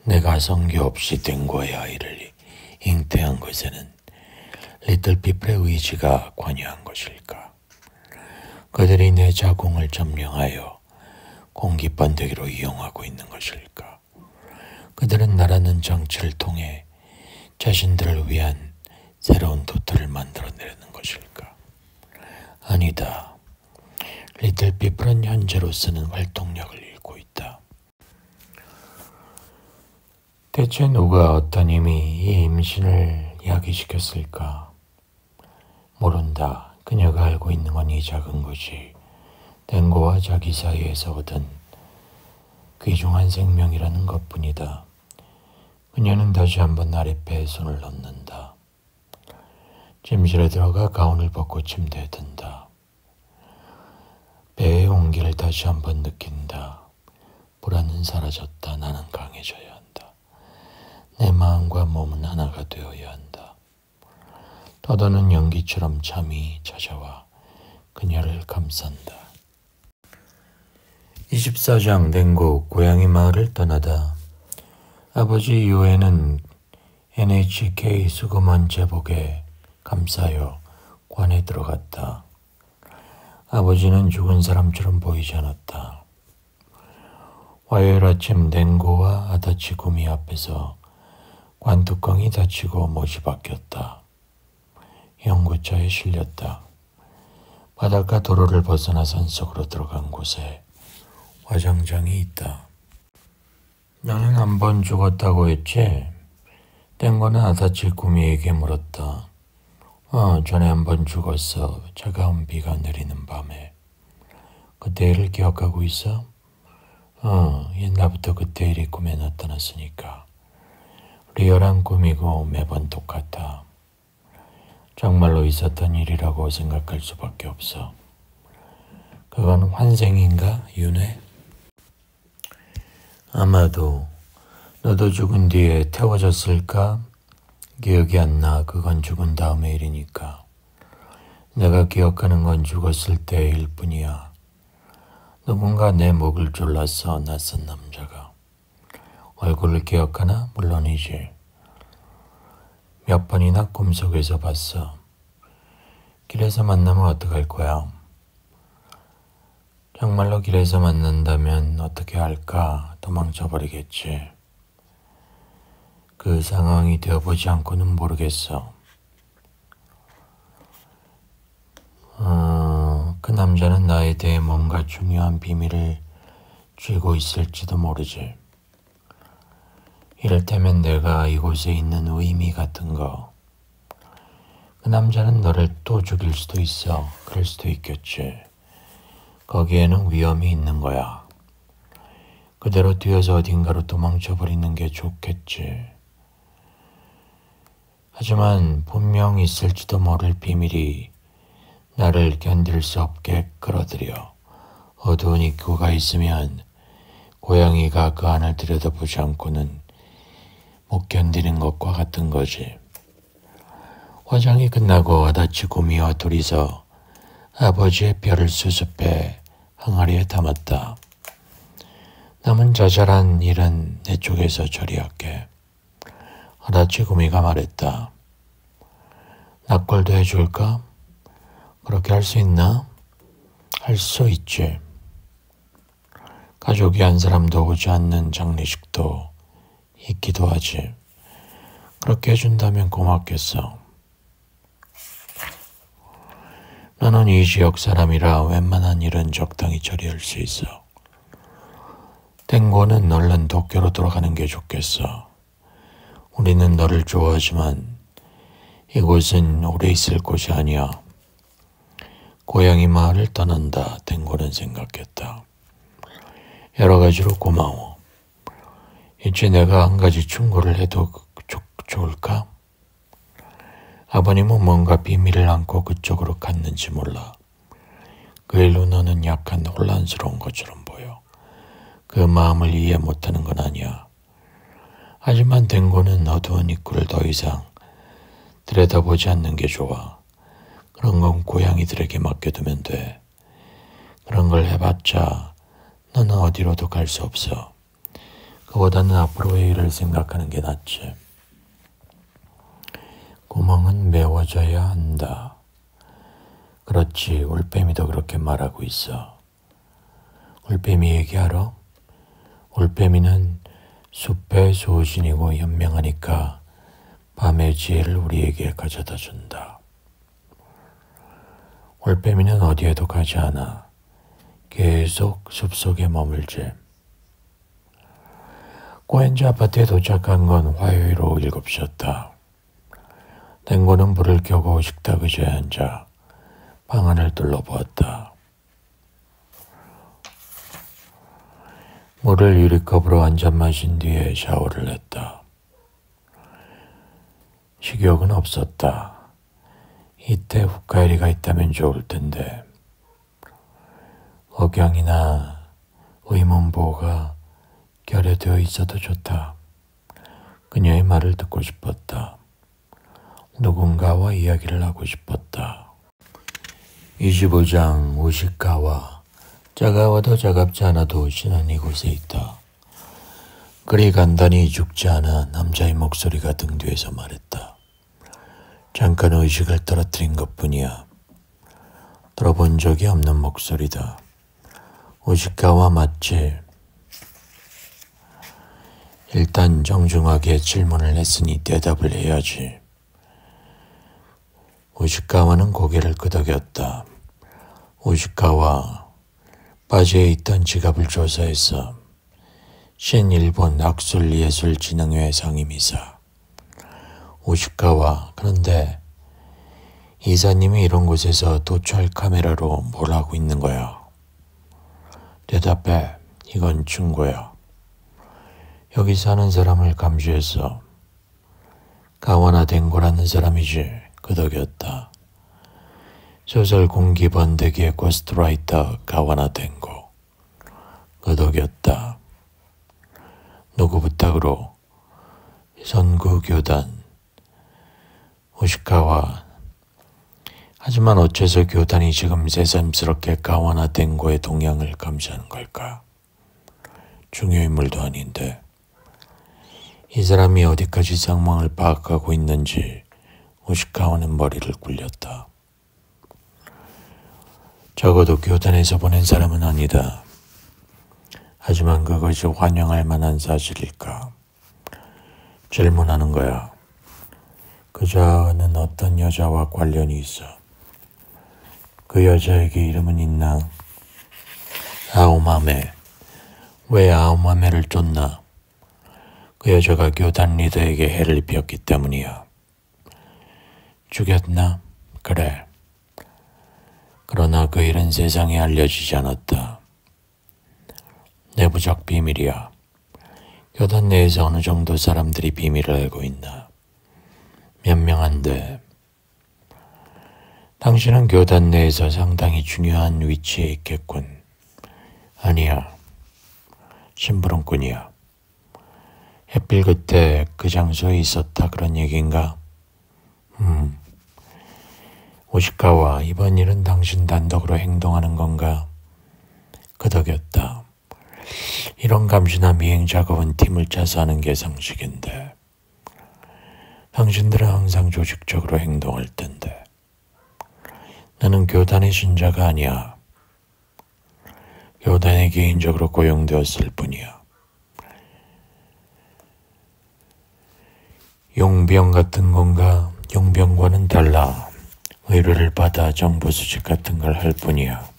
내가 성교 없이 댕고의 아이를 잉태한 것에는 리틀 피플의 의지가 관여한 것일까? 그들이 내 자궁을 점령하여 공기 번데기로 이용하고 있는 것일까? 그들은 나라는 정치를 통해 자신들을 위한 새로운 도토를 만들어내려는 것일까? 아니다. 리틀 피플은 현재로서는 활동력을 잃고 있다. 대체 누가 어떤 힘이 이 임신을 야기시켰을까? 모른다. 그녀가 알고 있는 건 이 작은 것이 댕고와 자기 사이에서 얻은 귀중한 생명이라는 것뿐이다. 그녀는 다시 한번 아랫배에 손을 넣는다. 침실에 들어가 가운을 벗고 침대에 든다. 배의 온기를 다시 한번 느낀다. 불안은 사라졌다. 나는 강해져야 한다. 내 마음과 몸은 하나가 되어야 한다. 떠도는 연기처럼 잠이 찾아와 그녀를 감싼다. 24장 댕고 고양이 마을을 떠나다 아버지 유에는 NHK 수거만 제복에 감싸여 관에 들어갔다. 아버지는 죽은 사람처럼 보이지 않았다. 화요일 아침 댕고와 아다치 구미 앞에서 관뚜껑이 닫히고 못이 바뀌었다. 연구차에 실렸다. 바닷가 도로를 벗어나 산속으로 들어간 곳에 화장장이 있다. 나는 한 번 죽었다고 했지? 땡고는 아다치 구미에게 물었다. 전에 한 번 죽었어. 차가운 비가 내리는 밤에. 그때 일을 기억하고 있어? 옛날부터 그때 일이 꿈에 나타났으니까. 리얼한 꿈이고 매번 똑같아. 정말로 있었던 일이라고 생각할 수밖에 없어. 그건 환생인가, 윤회? 아마도 너도 죽은 뒤에 태워졌을까? 기억이 안 나. 그건 죽은 다음의 일이니까. 내가 기억하는 건 죽었을 때의 일뿐이야. 누군가 내 목을 졸랐어. 낯선 남자가. 얼굴을 기억하나? 물론이지. 몇 번이나 꿈속에서 봤어. 길에서 만나면 어떡할 거야? 정말로 길에서 만난다면 어떻게 할까? 도망쳐버리겠지. 그 상황이 되어보지 않고는 모르겠어. 그 남자는 나에 대해 뭔가 중요한 비밀을 쥐고 있을지도 모르지. 이를테면 내가 이곳에 있는 의미 같은 거. 그 남자는 너를 또 죽일 수도 있어. 그럴 수도 있겠지. 거기에는 위험이 있는 거야. 그대로 뛰어서 어딘가로 도망쳐버리는 게 좋겠지. 하지만 분명 있을지도 모를 비밀이 나를 견딜 수 없게 끌어들여. 어두운 입구가 있으면 고양이가 그 안을 들여다보지 않고는 못 견디는 것과 같은 거지. 화장이 끝나고 아다치 구미와 둘이서 아버지의 뼈를 수습해 항아리에 담았다. 남은 자잘한 일은 내 쪽에서 처리할게. 아다치 구미가 말했다. 낙골도 해줄까? 그렇게 할 수 있나? 할 수 있지. 가족이 한 사람도 오지 않는 장례식도 있기도 하지. 그렇게 해준다면 고맙겠어. 너는 이 지역 사람이라 웬만한 일은 적당히 처리할 수 있어. 땡고는 얼른 도쿄로 돌아가는 게 좋겠어. 우리는 너를 좋아하지만 이곳은 오래 있을 곳이 아니야. 고양이 마을을 떠난다. 댕고는 생각했다. 여러 가지로 고마워. 이제 내가 한 가지 충고를 해도 좋을까? 아버님은 뭔가 비밀을 안고 그쪽으로 갔는지 몰라. 그 일로 너는 약간 혼란스러운 것처럼 보여. 그 마음을 이해 못하는 건 아니야. 하지만 댕고는 어두운 입구를 더 이상 들여다보지 않는 게 좋아. 그런 건 고양이들에게 맡겨두면 돼. 그런 걸 해봤자 너는 어디로도 갈 수 없어. 그보다는 앞으로의 일을 생각하는 게 낫지. 구멍은 메워져야 한다. 그렇지, 올빼미도 그렇게 말하고 있어. 올빼미 얘기하러? 올빼미는 숲의 소신이고 현명하니까 밤의 지혜를 우리에게 가져다 준다. 올빼미는 어디에도 가지 않아. 계속 숲속에 머물지. 고엔지 아파트에 도착한 건 화요일 오후 7시였다. 댕고는 불을 켜고 식탁 의자에 앉아 방안을 둘러보았다. 물을 유리컵으로 한 잔 마신 뒤에 샤워를 했다. 식욕은 없었다. 이때 후카이리가 있다면 좋을 텐데. 억양이나 의문보가 결여되어 있어도 좋다. 그녀의 말을 듣고 싶었다. 누군가와 이야기를 하고 싶었다. 25장 우시카와. 차가워도 차갑지 않아도 신은 이곳에 있다. 그리 간단히 죽지 않아 남자의 목소리가 등 뒤에서 말했다. 잠깐 의식을 떨어뜨린 것뿐이야. 들어본 적이 없는 목소리다. 우시카와 맞지? 일단 정중하게 질문을 했으니 대답을 해야지. 우시카와는 고개를 끄덕였다. 우시카와 바지에 있던 지갑을 조사했어. 신일본 학술예술진흥회 상임이사. 우시카와, 그런데 이사님이 이런 곳에서 도찰 카메라로 뭘 하고 있는 거야? 대답해. 이건 충고야. 여기 사는 사람을 감시했어. 가와나 댕고라는 사람이지. 끄덕였다. 소설 공기 번데기의 고스트라이터 가와나 댕고. 끄덕였다. 누구 부탁으로? 선구교단. 우시카와. 하지만 어째서 교단이 지금 새삼스럽게 가와나 댕고의 동향을 감시하는 걸까? 중요인물도 아닌데. 이 사람이 어디까지 상황을 파악하고 있는지 우시카와는 머리를 굴렸다. 적어도 교단에서 보낸 사람은 아니다. 하지만 그것이 환영할 만한 사실일까? 질문하는 거야. 그자는 어떤 여자와 관련이 있어? 그 여자에게 이름은 있나? 아오마메. 왜 아오마메를 쫓나? 그 여자가 교단 리더에게 해를 입혔기 때문이야. 죽였나? 그래. 그러나 그 일은 세상에 알려지지 않았다. 내부적 비밀이야. 교단 내에서 어느 정도 사람들이 비밀을 알고 있나? 몇 명한데. 당신은 교단 내에서 상당히 중요한 위치에 있겠군. 아니야. 심부름꾼이야. 햇빛 그때 그 장소에 있었다 그런 얘기인가? 오시카와, 이번 일은 당신 단독으로 행동하는 건가? 끄덕였다. 이런 감시나 미행 작업은 팀을 짜서 하는 게 상식인데. 당신들은 항상 조직적으로 행동할 텐데. 나는 교단의 신자가 아니야. 교단에 개인적으로 고용되었을 뿐이야. 용병 같은 건가? 용병과는 달라. 의뢰를 받아 정보 수집 같은 걸 할 뿐이야.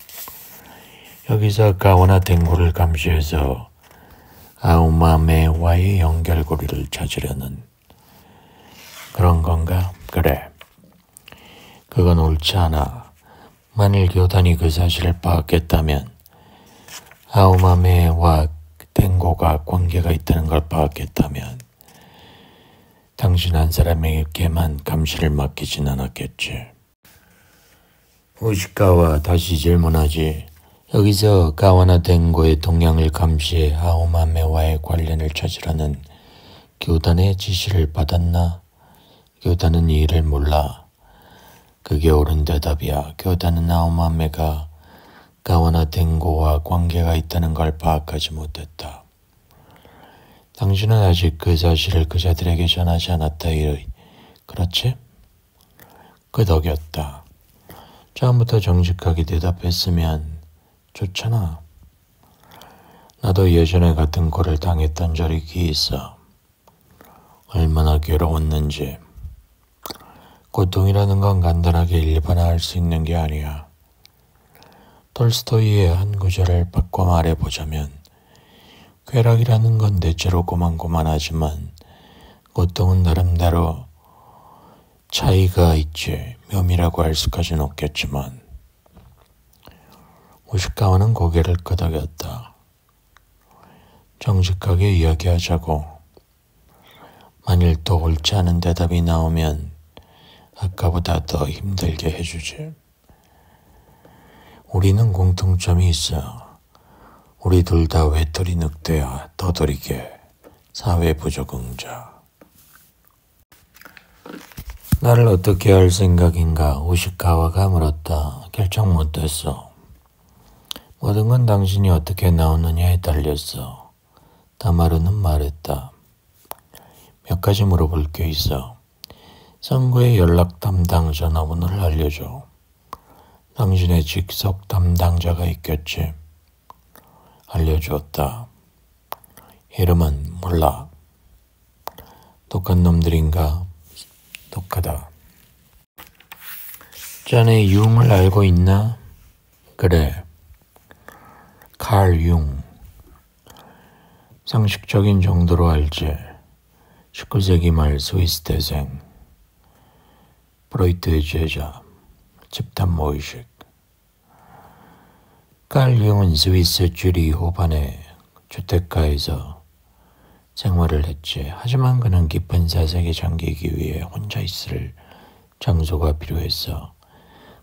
여기서 가와나 댕고를 감시해서 아오마메와의 연결고리를 찾으려는 그런 건가? 그래. 그건 옳지 않아. 만일 교단이 그 사실을 파악했다면 아우마메와 댕고가 관계가 있다는 걸 파악했다면 당신 한 사람에게만 감시를 맡기진 않았겠지. 우시카와 다시 질문하지. 여기서 가와나 댕고의 동향을 감시해 아우마메와의 관련을 찾으라는 교단의 지시를 받았나? 교단은 이 일을 몰라. 그게 옳은 대답이야. 교단은 아우마메가 가와나 댕고와 관계가 있다는 걸 파악하지 못했다. 당신은 아직 그 사실을 그자들에게 전하지 않았다. 그렇지? 끄덕였다. 처음부터 정직하게 대답했으면 좋잖아. 나도 예전에 같은 꼴을 당했던 적이 있어. 얼마나 괴로웠는지. 고통이라는 건 간단하게 일반화할 수 있는 게 아니야. 톨스토이의 한 구절을 바꿔 말해보자면 쾌락이라는 건 대체로 고만고만하지만 고통은 나름대로 차이가 있지. 묘미라고 할 수까지는 없겠지만. 우시카와는 고개를 끄덕였다. 정직하게 이야기하자고. 만일 또 옳지 않은 대답이 나오면 아까보다 더 힘들게 해주지. 우리는 공통점이 있어. 우리 둘 다 외톨이 늑대야. 더더리게 사회 부적응자. 나를 어떻게 할 생각인가? 우시카와가 물었다. 결정 못했어. 모든 건 당신이 어떻게 나오느냐에 달렸어. 다마루는 말했다. 몇 가지 물어볼 게 있어. 선거의 연락 담당 전화번호를 알려줘. 당신의 직속 담당자가 있겠지. 알려주었다. 이름은 몰라. 똑같은 놈들인가? 똑하다. 자네 융을 알고 있나? 그래. 칼 융. 상식적인 정도로 알지. 19세기 말 스위스 대생. 프로이트의 제자. 집단 모의식. 칼 융은 스위스 쥐리 호반의 주택가에서 생활을 했지. 하지만 그는 깊은 사색에 잠기기 위해 혼자 있을 장소가 필요했어.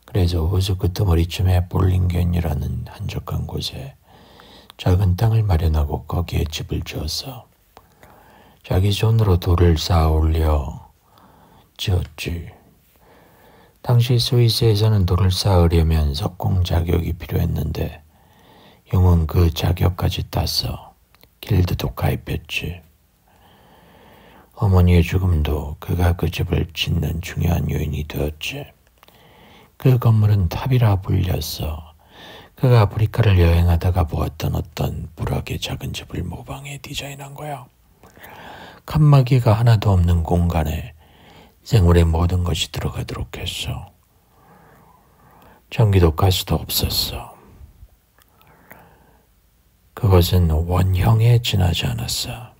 그래서 호수 끄트머리쯤에 볼링겐이라는 한적한 곳에 작은 땅을 마련하고 거기에 집을 지었어. 자기 손으로 돌을 쌓아 올려 지었지. 당시 스위스에서는 돌을 쌓으려면 석공 자격이 필요했는데 융은 그 자격까지 땄어. 길드도 가입했지. 어머니의 죽음도 그가 그 집을 짓는 중요한 요인이 되었지. 그 건물은 탑이라 불렸어. 그가 아프리카를 여행하다가 보았던 어떤 부락의 작은 집을 모방해 디자인한 거야. 칸막이가 하나도 없는 공간에 생활의 모든 것이 들어가도록 했어. 전기도 가스도 없었어. 그것은 원형에 지나지 않았어.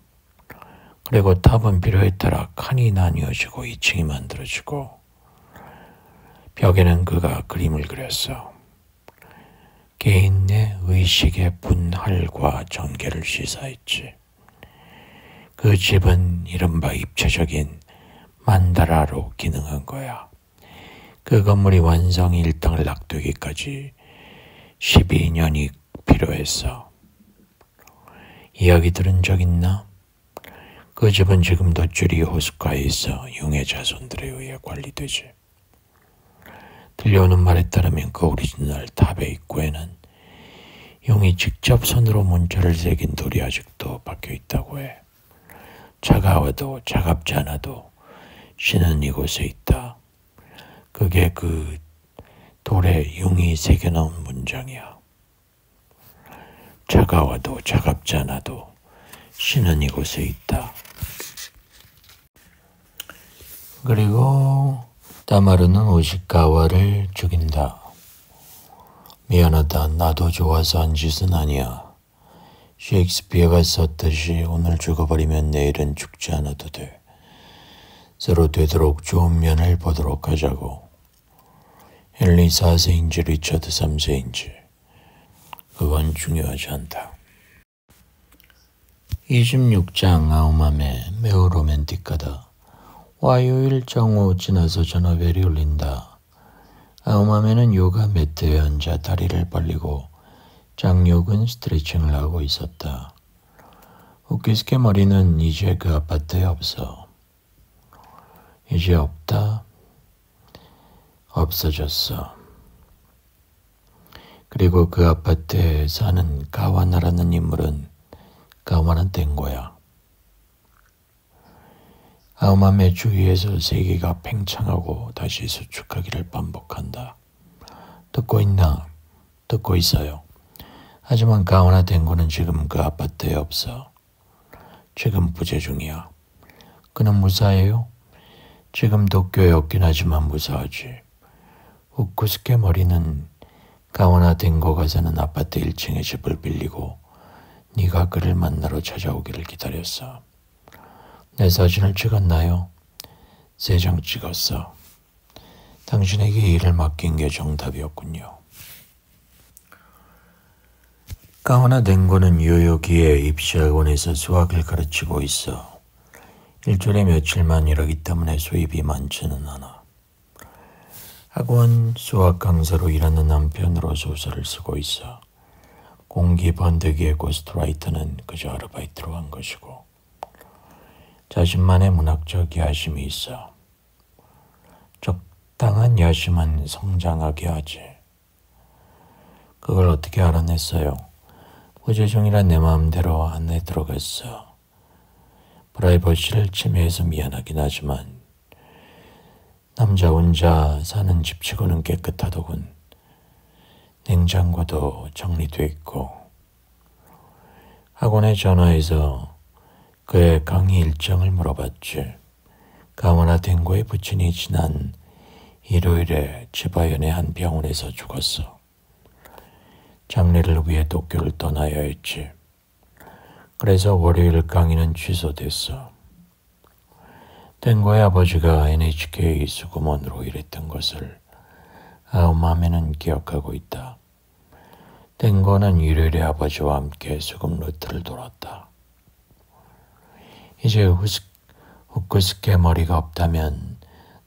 그리고 탑은 필요에 따라 칸이 나뉘어지고 2층이 만들어지고 벽에는 그가 그림을 그렸어. 개인 내 의식의 분할과 전개를 시사했지. 그 집은 이른바 입체적인 만다라로 기능한 거야. 그 건물이 완성 일단락되기까지 12년이 필요했어. 이야기 들은 적 있나? 그 집은 지금도 쥐리 호숫가에 있어 융의 자손들에 의해 관리되지. 들려오는 말에 따르면 그 오리지널 탑의 입구에는 융이 직접 손으로 문자를 새긴 돌이 아직도 박혀 있다고 해. 차가워도 차갑지 않아도 신은 이곳에 있다. 그게 그 돌에 융이 새겨놓은 문장이야. 차가워도 차갑지 않아도 신은 이곳에 있다. 그리고 다마루는 우시카와를 죽인다. 미안하다. 나도 좋아서 한 짓은 아니야. 셰익스피어가 썼듯이 오늘 죽어버리면 내일은 죽지 않아도 돼. 서로 되도록 좋은 면을 보도록 하자고. 헨리 4세인지 리처드 3세인지 그건 중요하지 않다. 26장 아우맘에 매우 로맨틱하다. 화요일 정오 지나서 전화벨이 울린다. 아우맘에는 요가 매트에 앉아 다리를 벌리고 장욕은 스트레칭을 하고 있었다. 우키스케 머리는 이제 그 아파트에 없어. 이제 없다. 없어졌어. 그리고 그 아파트에 사는 가와나라는 인물은 가와나 땡고야. 아우맘의 주위에서 세계가 팽창하고 다시 수축하기를 반복한다. 듣고 있나? 듣고 있어요. 하지만 가와나 땡고는 지금 그 아파트에 없어. 지금 부재 중이야. 그는 무사해요? 지금 도쿄에 없긴 하지만 무사하지. 우쿠스케 머리는 가와나 댕고가 사는 아파트 1층의 집을 빌리고 네가 그를 만나러 찾아오기를 기다렸어. 내 사진을 찍었나요? 3장 찍었어. 당신에게 일을 맡긴 게 정답이었군요. 가와나 댕고는 요요기의 입시학원에서 수학을 가르치고 있어. 일주일에 며칠만 일하기 때문에 수입이 많지는 않아. 학원 수학 강사로 일하는 한편으로 소설을 쓰고 있어. 공기 번데기의 고스트라이터는 그저 아르바이트로 한 것이고 자신만의 문학적 야심이 있어. 적당한 야심은 성장하게 하지. 그걸 어떻게 알아냈어요? 부재 중이라 내 마음대로 안에 들어갔어. 프라이버시를 침해해서 미안하긴 하지만 남자 혼자 사는 집치고는 깨끗하더군. 냉장고도 정리돼 있고. 학원에 전화해서 그의 강의 일정을 물어봤지. 가와나 댕고의 부친이 지난 일요일에 지바현의 한 병원에서 죽었어. 장례를 위해 도쿄를 떠나야 했지. 그래서 월요일 강의는 취소됐어. 댕고의 아버지가 NHK 수구먼으로 일했던 것을 아우맘에는 기억하고 있다. 댕고는 일요일에 아버지와 함께 수금 루트를 돌았다. 이제 후쿠스케 머리가 없다면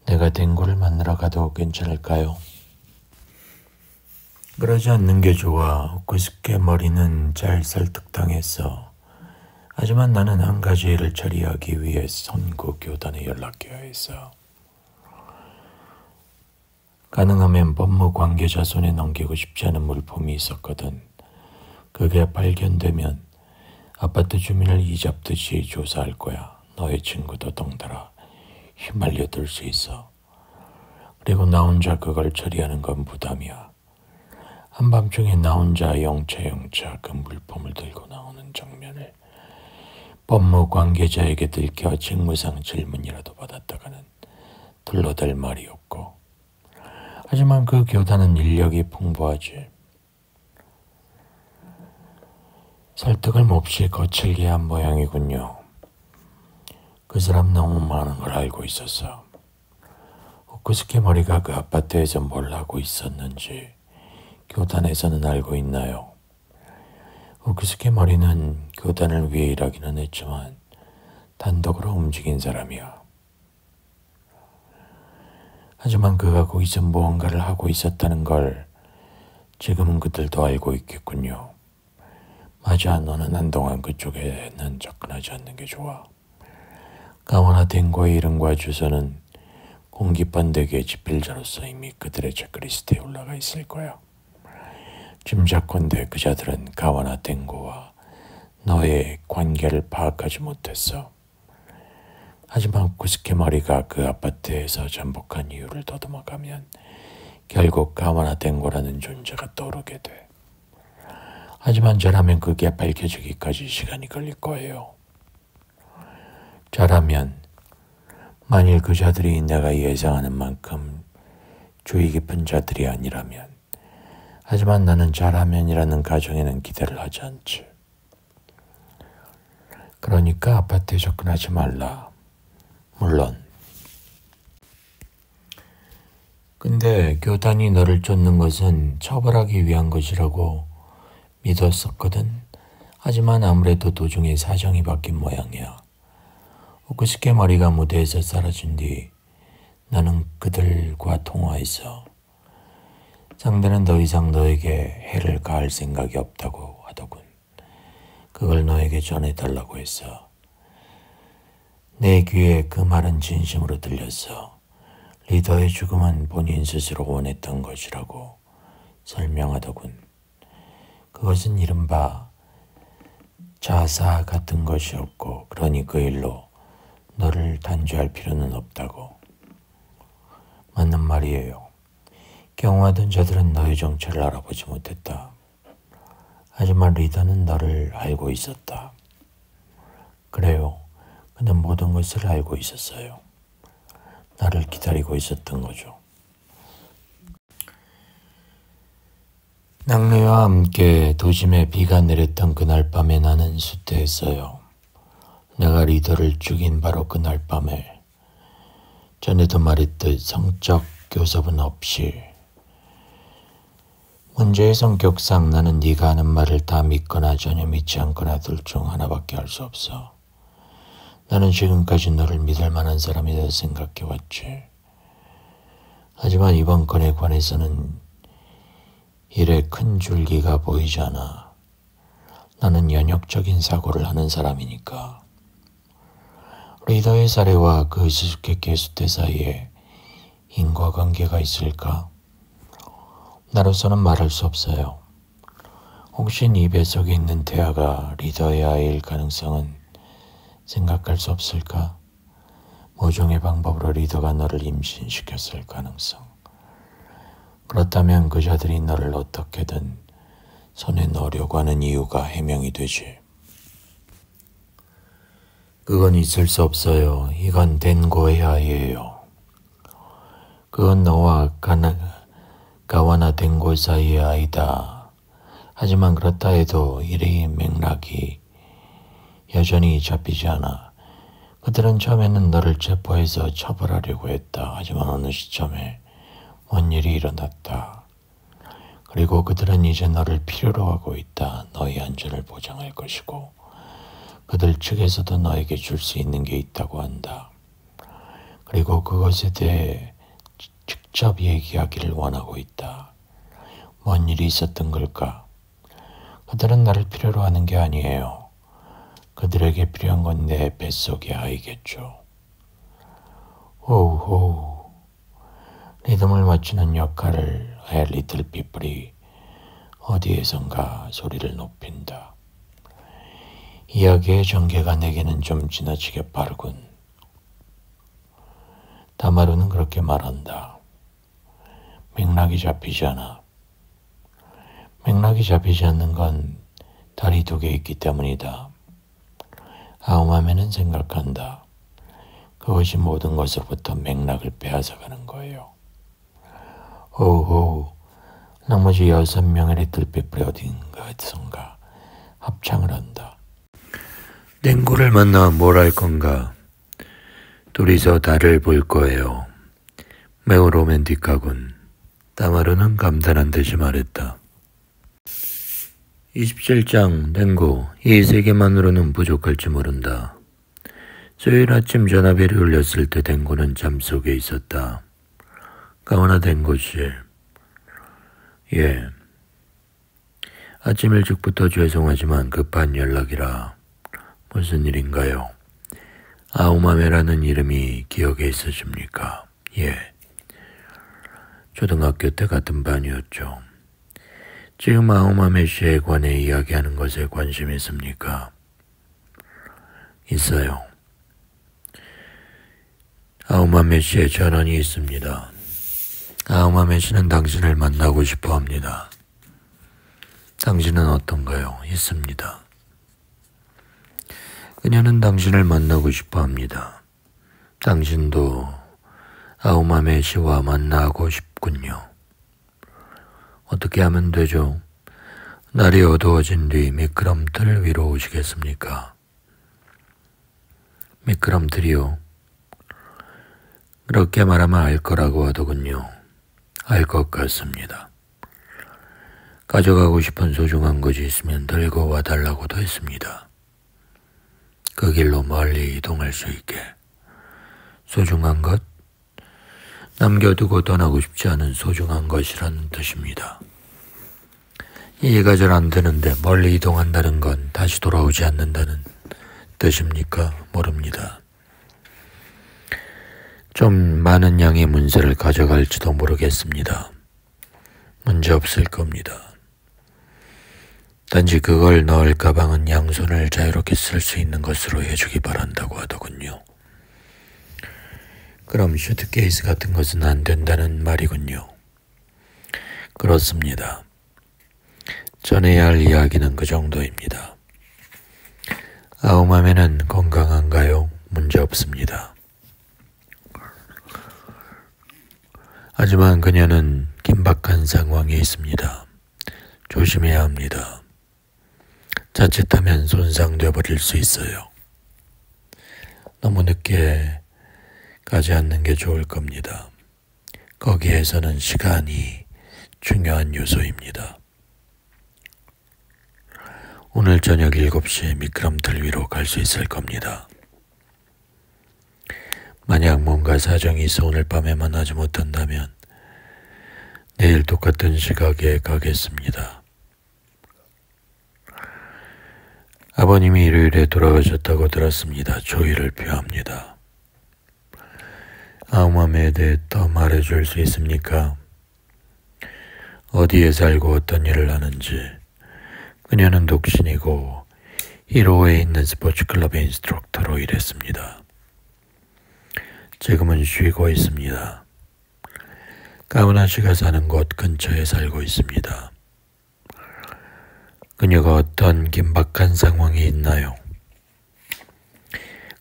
내가 댕고를 만나러 가도 괜찮을까요? 그러지 않는 게 좋아. 후쿠스케 머리는 잘 설득당했어. 하지만 나는 한 가지 일을 처리하기 위해 선구 교단에 연락해야 했어. 가능하면 법무 관계자 손에 넘기고 싶지 않은 물품이 있었거든. 그게 발견되면 아파트 주민을 이잡듯이 조사할 거야. 너의 친구도 덩달아 휘말려 들 수 있어. 그리고 나 혼자 그걸 처리하는 건 부담이야. 한밤중에 나 혼자 영차 그 물품을 들고 나오는 장면을 법무 관계자에게 들켜 직무상 질문이라도 받았다가는 둘러댈 말이 없고. 하지만 그 교단은 인력이 풍부하지. 설득을 몹시 거칠게 한 모양이군요. 그 사람 너무 많은 걸 알고 있었어. 후쿠스케 머리가 그 아파트에서 뭘 하고 있었는지 교단에서는 알고 있나요? 후쿠스케 머리는 교단을 위해 일하기는 했지만 단독으로 움직인 사람이야. 하지만 그가 거기서 무언가를 하고 있었다는 걸 지금은 그들도 알고 있겠군요. 맞아, 너는 한동안 그쪽에는 접근하지 않는 게 좋아. 가와나 댕고의 이름과 주소는 공기번데기의 집필자로서 이미 그들의 체크리스트에 올라가 있을 거야. 짐작컨대 그자들은 가와나 댕고와 너의 관계를 파악하지 못했어. 하지만 후쿠스케 머리가 그 아파트에서 잠복한 이유를 더듬어가면 결국 가와나 댕고라는 존재가 떠오르게 돼. 하지만 잘하면 그게 밝혀지기까지 시간이 걸릴 거예요. 잘하면, 만일 그 자들이 내가 예상하는 만큼 주의 깊은 자들이 아니라면. 하지만 나는 잘하면이라는 가정에는 기대를 하지 않지. 그러니까 아파트에 접근하지 말라. 물론 근데 교단이 너를 쫓는 것은 처벌하기 위한 것이라고 믿었었거든. 하지만 아무래도 도중에 사정이 바뀐 모양이야. 엊그저께 머리가 무대에서 사라진 뒤 나는 그들과 통화했어. 상대는 더 이상 너에게 해를 가할 생각이 없다고 하더군. 그걸 너에게 전해달라고 했어. 내 귀에 그 말은 진심으로 들렸어. 리더의 죽음은 본인 스스로 원했던 것이라고 설명하더군. 그것은 이른바 자사 같은 것이었고, 그러니 그 일로 너를 단죄할 필요는 없다고. 맞는 말이에요. 경호하던 자들은 너의 정체를 알아보지 못했다. 하지만 리더는 너를 알고 있었다. 그래요. 그는 모든 것을 알고 있었어요. 나를 기다리고 있었던 거죠. 낙뢰와 함께 도심에 비가 내렸던 그날 밤에 나는 쇠퇴했어요. 내가 리더를 죽인 바로 그날 밤에. 전에도 말했듯 성적 교섭은 없이. 문제의 성격상 나는 네가 하는 말을 다 믿거나 전혀 믿지 않거나 둘 중 하나밖에 할 수 없어. 나는 지금까지 너를 믿을 만한 사람이라 생각해왔지. 하지만 이번 건에 관해서는 일에 큰 줄기가 보이지 않아. 나는 연역적인 사고를 하는 사람이니까. 리더의 사례와 그 수수께끼 수태 사이에 인과관계가 있을까? 나로서는 말할 수 없어요. 혹시 네 뱃속에 있는 태아가 리더의 아이일 가능성은 생각할 수 없을까? 모종의 방법으로 리더가 너를 임신시켰을 가능성. 그렇다면 그자들이 너를 어떻게든 손에 넣으려고 하는 이유가 해명이 되지. 그건 있을 수 없어요. 이건 덴고의 아이예요. 그건 너와 가와나 덴고 사이의 아이다. 하지만 그렇다 해도 일의 맥락이 여전히 잡히지 않아. 그들은 처음에는 너를 체포해서 처벌하려고 했다. 하지만 어느 시점에 뭔 일이 일어났다. 그리고 그들은 이제 너를 필요로 하고 있다. 너의 안전을 보장할 것이고 그들 측에서도 너에게 줄 수 있는 게 있다고 한다. 그리고 그것에 대해 직접 얘기하기를 원하고 있다. 뭔 일이 있었던 걸까? 그들은 나를 필요로 하는 게 아니에요. 그들에게 필요한 건 내 뱃속의 아이겠죠. 호우. 리듬을 맞추는 역할을 할 리틀 피플이 어디에선가 소리를 높인다. 이야기의 전개가 내게는 좀 지나치게 빠르군. 다마루는 그렇게 말한다. 맥락이 잡히지 않아. 맥락이 잡히지 않는 건 다리 두 개 있기 때문이다. 아우마메는 생각한다. 그것이 모든 것으로부터 맥락을 빼앗아가는 거예요. 호우. 나머지 6명의 리틀 피플이 어딘가에선가 합창을 한다. 땡고를 만나 뭘 할 건가? 둘이서 달을 볼 거예요. 매우 로맨틱하군. 다마루는 감탄한 듯이 말했다. 27장 땡고. 이 세 개만으로는 부족할지 모른다. 수요일 아침 전화벨이 울렸을 때 땡고는 잠속에 있었다. 가오나 땡고씨. 예. 아침 일찍부터 죄송하지만 급한 연락이라. 무슨 일인가요? 아우마메라는 이름이 기억에 있으십니까? 예. 초등학교 때 같은 반이었죠. 지금 아우마메 씨에 관해 이야기하는 것에 관심 있습니까? 있어요. 아우마메 씨의 전원이 있습니다. 아우마메 씨는 당신을 만나고 싶어 합니다. 당신은 어떤가요? 있습니다. 그녀는 당신을 만나고 싶어 합니다. 당신도 아우마메 씨와 만나고 싶군요. 어떻게 하면 되죠? 날이 어두워진 뒤 미끄럼틀 위로 오시겠습니까? 미끄럼틀이요? 그렇게 말하면 알 거라고 하더군요. 알 것 같습니다. 가져가고 싶은 소중한 것이 있으면 들고 와달라고도 했습니다. 그 길로 멀리 이동할 수 있게. 소중한 것? 남겨두고 떠나고 싶지 않은 소중한 것이라는 뜻입니다. 이해가 잘 안 되는데 멀리 이동한다는 건 다시 돌아오지 않는다는 뜻입니까? 모릅니다. 좀 많은 양의 문서를 가져갈지도 모르겠습니다. 문제 없을 겁니다. 단지 그걸 넣을 가방은 양손을 자유롭게 쓸 수 있는 것으로 해주기 바란다고 하더군요. 그럼 슈트케이스 같은 것은 안 된다는 말이군요. 그렇습니다. 전해야 할 이야기는 그 정도입니다. 아우마메는 건강한가요? 문제 없습니다. 하지만 그녀는 긴박한 상황에 있습니다. 조심해야 합니다. 자칫하면 손상되어 버릴 수 있어요. 너무 늦게 가지 않는 게 좋을 겁니다. 거기에서는 시간이 중요한 요소입니다. 오늘 저녁 7시에 미끄럼틀 위로 갈 수 있을 겁니다. 만약 뭔가 사정이 있어 오늘 밤에 만나지 못한다면 내일 똑같은 시각에 가겠습니다. 아버님이 일요일에 돌아가셨다고 들었습니다. 조의를 표합니다. 아우마메에 대해 더 말해줄 수 있습니까? 어디에 살고 어떤 일을 하는지. 그녀는 독신이고 1호에 있는 스포츠클럽의 인스트럭터로 일했습니다. 지금은 쉬고 있습니다. 가우나 씨가 사는 곳 근처에 살고 있습니다. 그녀가 어떤 긴박한 상황이 있나요?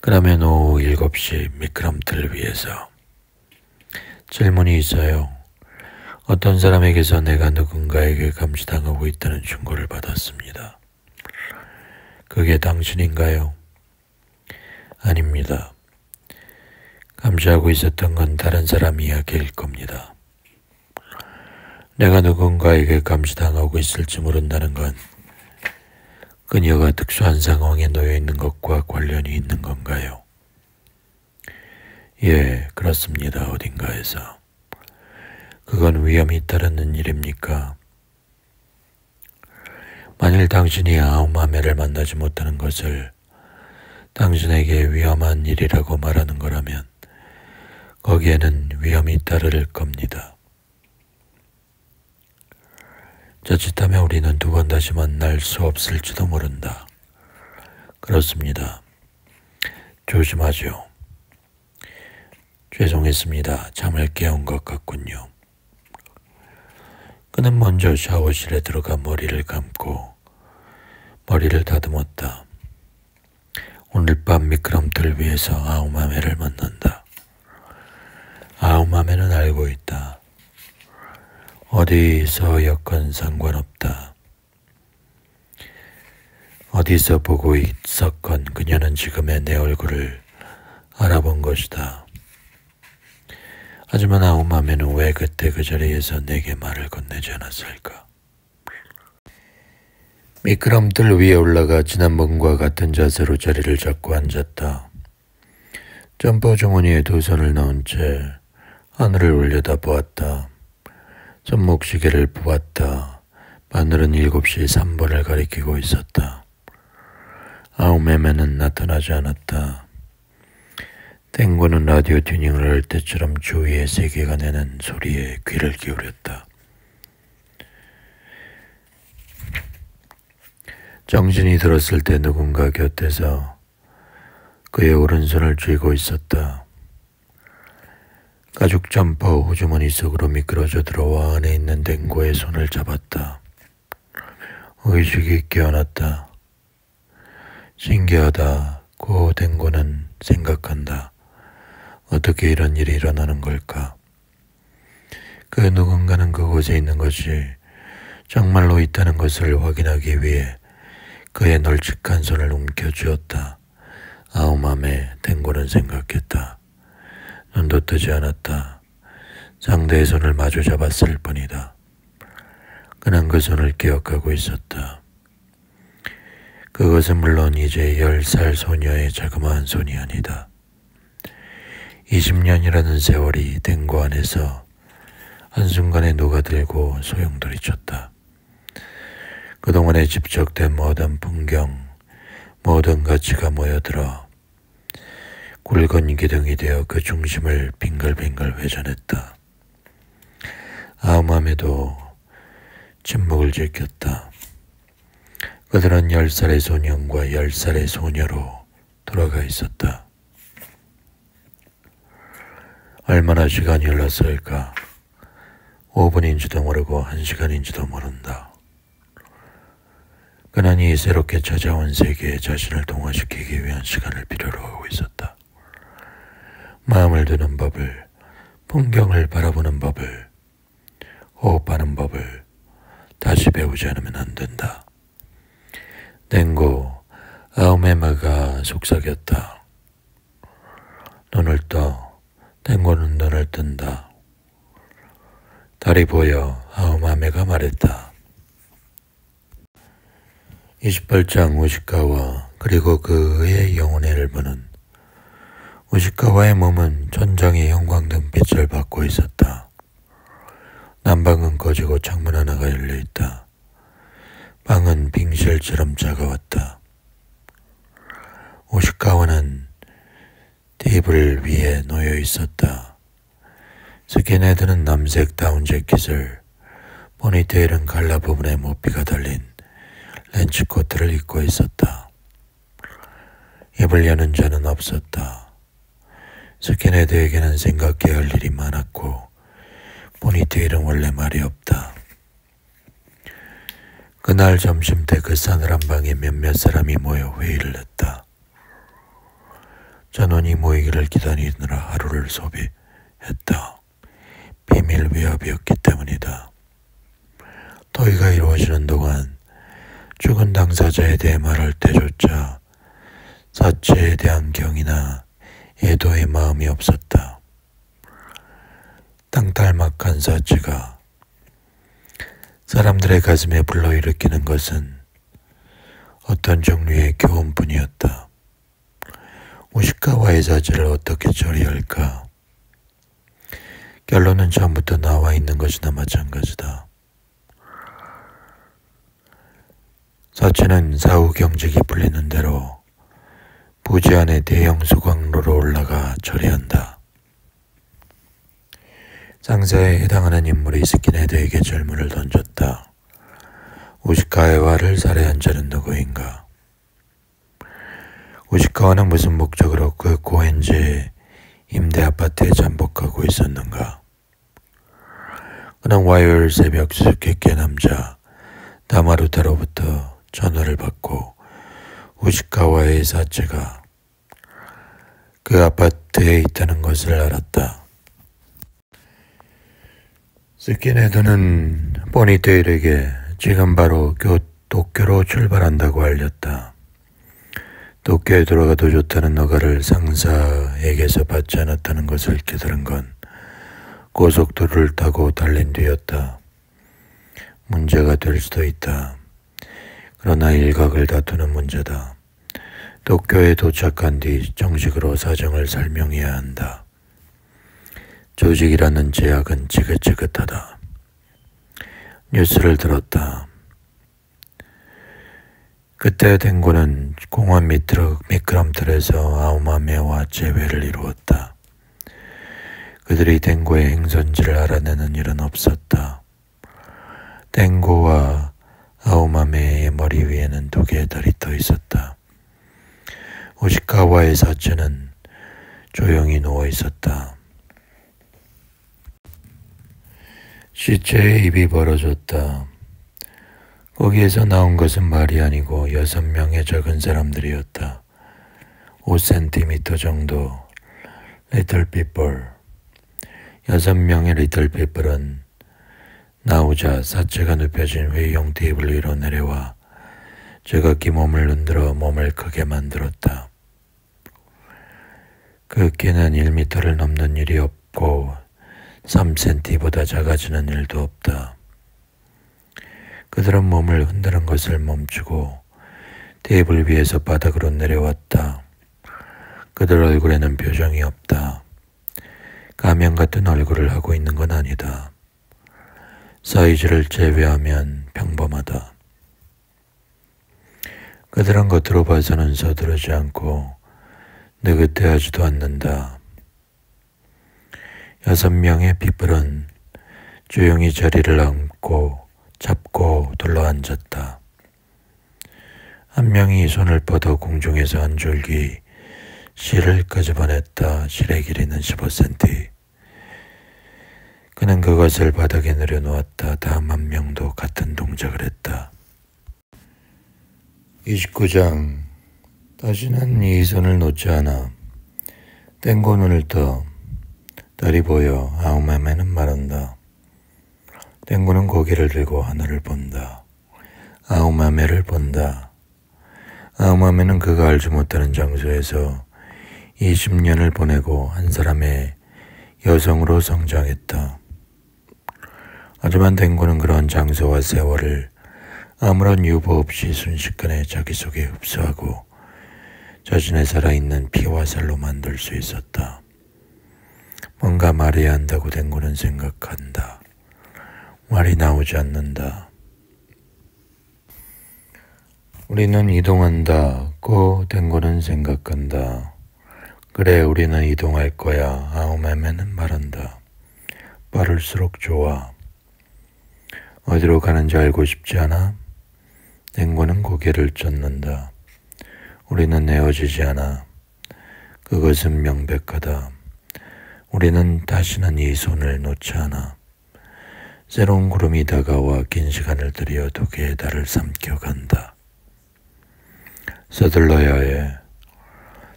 그러면 오후 7시 미끄럼틀 위에서 질문이 있어요. 어떤 사람에게서 내가 누군가에게 감시당하고 있다는 충고를 받았습니다. 그게 당신인가요? 아닙니다. 감시하고 있었던 건 다른 사람 이야기일 겁니다. 내가 누군가에게 감시당하고 있을지 모른다는 건 그녀가 특수한 상황에 놓여 있는 것과 관련이 있는 건가요? 예, 그렇습니다. 어딘가에서. 그건 위험이 따르는 일입니까? 만일 당신이 아우마메를 만나지 못하는 것을 당신에게 위험한 일이라고 말하는 거라면 거기에는 위험이 따를 겁니다. 자칫하면 우리는 두 번 다시 만날 수 없을지도 모른다. 그렇습니다. 조심하죠. 죄송했습니다. 잠을 깨운 것 같군요. 그는 먼저 샤워실에 들어가 머리를 감고 머리를 다듬었다. 오늘 밤 미끄럼틀 위에서 아우마메를 만난다. 아우마메는 알고 있다. 어디서 엮건 상관없다. 어디서 보고 있었건 그녀는 지금의 내 얼굴을 알아본 것이다. 하지만 아우마메는 왜 그때 그 자리에서 내게 말을 건네지 않았을까? 미끄럼틀 위에 올라가 지난번과 같은 자세로 자리를 잡고 앉았다. 점퍼 주머니에 두 손을 넣은 채 하늘을 올려다 보았다. 손목시계를 보았다. 바늘은 7시 3분을 가리키고 있었다. 아우마메는 나타나지 않았다. 탱고는 라디오 튜닝을 할 때처럼 주위의 세계가 내는 소리에 귀를 기울였다. 정신이 들었을 때 누군가 곁에서 그의 오른손을 쥐고 있었다. 가죽 점퍼 호주머니 속으로 미끄러져 들어와 안에 있는 탱고의 손을 잡았다. 의식이 깨어났다. 신기하다. 고 탱고는 생각한다. 어떻게 이런 일이 일어나는 걸까? 그 누군가는 그곳에 있는 것이 정말로 있다는 것을 확인하기 위해 그의 널찍한 손을 움켜쥐었다. 아우마메, 탱고는 생각했다. 눈도 뜨지 않았다. 상대의 손을 마주 잡았을 뿐이다. 그는 그 손을 기억하고 있었다. 그것은 물론 이제 10살 소녀의 자그마한 손이 아니다. 20년이라는 세월이 댕고 안에서 한순간에 녹아들고 소용돌이쳤다. 그동안에 집적된 모든 풍경, 모든 가치가 모여들어 굵은 기둥이 되어 그 중심을 빙글빙글 회전했다. 아우맘에도 침묵을 지켰다. 그들은 10살의 소년과 10살의 소녀로 돌아가 있었다. 얼마나 시간이 흘렀을까? 5분인지도 모르고 1시간인지도 모른다. 그는 이 새롭게 찾아온 세계에 자신을 동화시키기 위한 시간을 필요로 하고 있었다. 마음을 두는 법을, 풍경을 바라보는 법을, 호흡하는 법을 다시 배우지 않으면 안 된다. 댕고 아우메마가 속삭였다. 눈을 떠. 댕고는 눈을 뜬다. 달이 보여. 아우마메가 말했다. 28장 우시카와 그리고 그의 영혼의 일부는 우시카와의 몸은 천장의 형광등빛을 받고 있었다. 난방은 꺼지고 창문 하나가 열려있다. 방은 빙실처럼 차가웠다. 우시카와는 테이블 위에 놓여 있었다. 스킨헤드는 남색 다운 재킷을, 포니테일은 갈라 부분에 모피가 달린 렌치코트를 입고 있었다. 입을 여는 자는 없었다. 스킨헤드에게는 생각해야 할 일이 많았고 포니테일은 원래 말이 없다. 그날 점심때 그 싸늘한 방에 몇몇 사람이 모여 회의를 했다. 전원이 모이기를 기다리느라 하루를 소비했다. 비밀 위협이었기 때문이다. 토의가 이루어지는 동안 죽은 당사자에 대해 말할 때조차 사체에 대한 경이나 애도의 마음이 없었다. 땅탈막한 사체가 사람들의 가슴에 불러일으키는 것은 어떤 종류의 교훈뿐이었다. 우시카와의 사체를 어떻게 처리할까? 결론은 처음부터 나와 있는 것이나 마찬가지다. 사체는 사후 경직이 풀리는 대로 부지 안의 대형 수광로로 올라가 처리한다. 상사에 해당하는 인물이 스킨헤드에게 질문을 던졌다. 우시카와를 살해한 자는 누구인가? 우시카와는 무슨 목적으로 그 고엔지의 임대 아파트에 잠복하고 있었는가? 그는 화요일 새벽 수수께끼 남자 다마루타로부터 전화를 받고 우시카와의 사체가 그 아파트에 있다는 것을 알았다. 스킨헤드는 포니테일에게 지금 바로 도쿄로 출발한다고 알렸다. 도쿄에 돌아가도 좋다는 허가를 상사에게서 받지 않았다는 것을 깨달은 건 고속도로를 타고 달린 뒤였다. 문제가 될 수도 있다. 그러나 일각을 다투는 문제다. 도쿄에 도착한 뒤 정식으로 사정을 설명해야 한다. 조직이라는 제약은 지긋지긋하다. 뉴스를 들었다. 그때 댕고는 공원 미끄럼틀에서 아우마메와 재회를 이루었다. 그들이 댕고의 행선지를 알아내는 일은 없었다. 댕고와 아우마메의 머리 위에는 두 개의 달이 떠 있었다. 우시카와의 사체는 조용히 누워 있었다. 시체의 입이 벌어졌다. 거기에서 나온 것은 말이 아니고 6명의 적은 사람들이었다. 5cm 정도 리틀 피플. 6명의 리틀 피플은 나오자 사체가 눕혀진 회의용 테이블 위로 내려와 제각기 몸을 흔들어 몸을 크게 만들었다. 그 끼는 1m를 넘는 일이 없고 3cm보다 작아지는 일도 없다. 그들은 몸을 흔드는 것을 멈추고 테이블 위에서 바닥으로 내려왔다. 그들 얼굴에는 표정이 없다. 가면 같은 얼굴을 하고 있는 건 아니다. 사이즈를 제외하면 평범하다. 그들은 겉으로 봐서는 서두르지 않고 느긋해하지도 않는다. 6명의 피플은 조용히 자리를 잡고 둘러앉았다. 한 명이 손을 뻗어 공중에서 한 줄기 실을 끄집어냈다. 실의 길이는 15cm. 그는 그것을 바닥에 내려놓았다. 다음 한 명도 같은 동작을 했다. 29장. 다시는 이 손을 놓지 않아. 땡고 눈을 떠. 달이 보여. 아우마메는 말한다. 땡고는 고개를 들고 하늘을 본다. 아우마메를 본다. 아우마메는 그가 알지 못하는 장소에서 20년을 보내고 한 사람의 여성으로 성장했다. 하지만 땡고는 그런 장소와 세월을 아무런 유보 없이 순식간에 자기 속에 흡수하고 자신의 살아있는 피와 살로 만들 수 있었다. 뭔가 말해야 한다고 땡고는 생각한다. 말이 나오지 않는다. 우리는 이동한다고 땡고는 생각한다. 그래, 우리는 이동할 거야. 아우메메는 말한다. 빠를수록 좋아. 어디로 가는지 알고 싶지 않아? 땡고는 고개를 젓는다. 우리는 헤어지지 않아. 그것은 명백하다. 우리는 다시는 이 손을 놓지 않아. 새로운 구름이 다가와 긴 시간을 들여 두 개의 달을 삼켜간다. 서둘러야 해.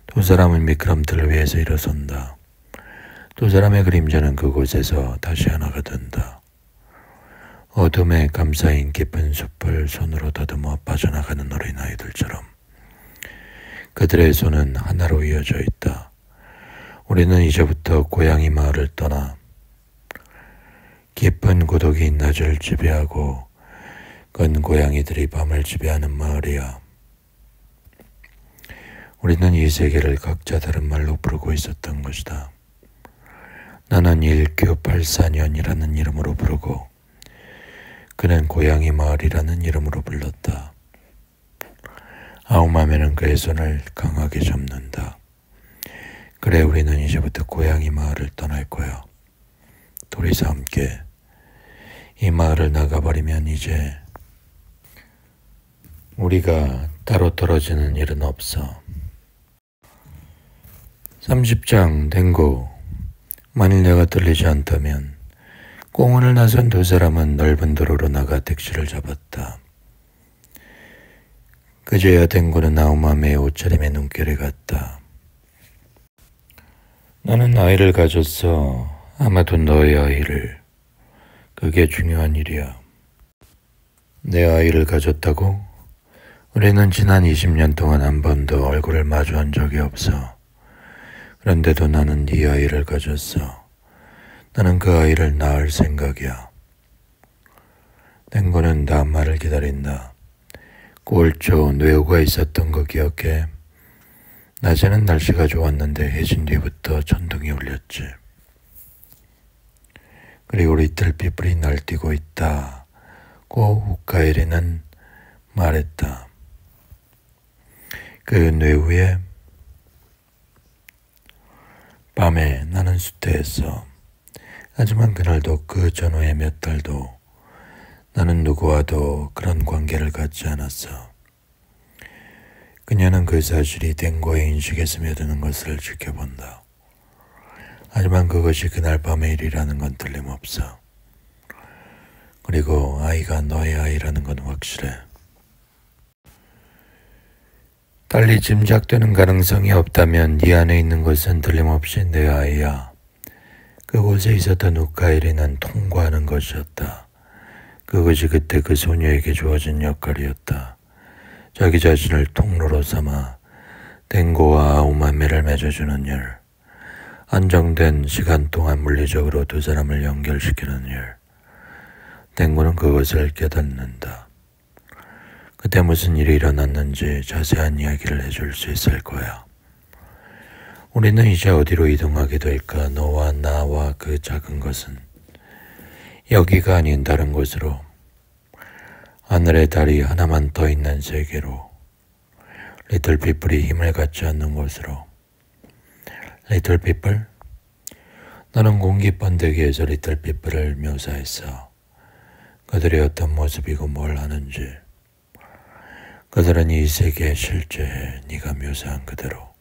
두 사람은 미끄럼틀 위에서 일어선다. 두 사람의 그림자는 그곳에서 다시 하나가 된다. 어둠에 감싸인 깊은 숲을 손으로 더듬어 빠져나가는 어린아이들처럼 그들의 손은 하나로 이어져 있다. 우리는 이제부터 고양이 마을을 떠나 깊은 고독이 낮을 지배하고 건 고양이들이 밤을 지배하는 마을이야. 우리는 이 세계를 각자 다른 말로 부르고 있었던 것이다. 나는 1984년이라는 이름으로 부르고 그는 고양이 마을이라는 이름으로 불렀다. 아우마메는 그의 손을 강하게 잡는다. 그래, 우리는 이제부터 고양이 마을을 떠날 거야. 둘이서 함께. 이 마을을 나가버리면 이제 우리가 따로 떨어지는 일은 없어. 30장. 땡고. 만일 내가 떨리지 않다면. 공원을 나선 두 사람은 넓은 도로로 나가 택시를 잡았다. 그제야 땡고는 아우마메의 옷차림에 눈길이 갔다. 나는 아이를 가졌어. 아마도 너의 아이를. 그게 중요한 일이야. 내 아이를 가졌다고? 우리는 지난 20년 동안 한 번도 얼굴을 마주한 적이 없어. 그런데도 나는 네 아이를 가졌어. 나는 그 아이를 낳을 생각이야. 땡고는 다음 말을 기다린다. 꼴초 뇌우가 있었던 거 기억해? 낮에는 날씨가 좋았는데 해진 뒤부터 천둥이 울렸지. 그리고 리틀피플이 날뛰고 있다고 후카에리는 말했다. 그 뇌우에 밤에 나는 수태했어. 하지만 그날도 그 전후의 몇 달도 나는 누구와도 그런 관계를 갖지 않았어. 그녀는 그 사실이 땡고의 인식에 스며드는 것을 지켜본다. 하지만 그것이 그날 밤의 일이라는 건 틀림없어. 그리고 아이가 너의 아이라는 건 확실해. 달리 짐작되는 가능성이 없다면 네 안에 있는 것은 틀림없이 내 아이야. 그곳에 있었던 우카이리는 통과하는 것이었다. 그것이 그때 그 소녀에게 주어진 역할이었다. 자기 자신을 통로로 삼아 땡고와 아우마메를 맺어주는 일. 한정된 시간 동안 물리적으로 두 사람을 연결시키는 일. 땡구는 그것을 깨닫는다. 그때 무슨 일이 일어났는지 자세한 이야기를 해줄 수 있을 거야. 우리는 이제 어디로 이동하게 될까? 너와 나와 그 작은 것은 여기가 아닌 다른 곳으로, 하늘에 달이 하나만 떠 있는 세계로, 리틀 피플이 힘을 갖지 않는 곳으로. 리틀 피플? 너는 공기 번데기에서 리틀 피플을 묘사했어. 그들이 어떤 모습이고 뭘 하는지. 그들은 이 세계에 실제해, 네가 묘사한 그대로.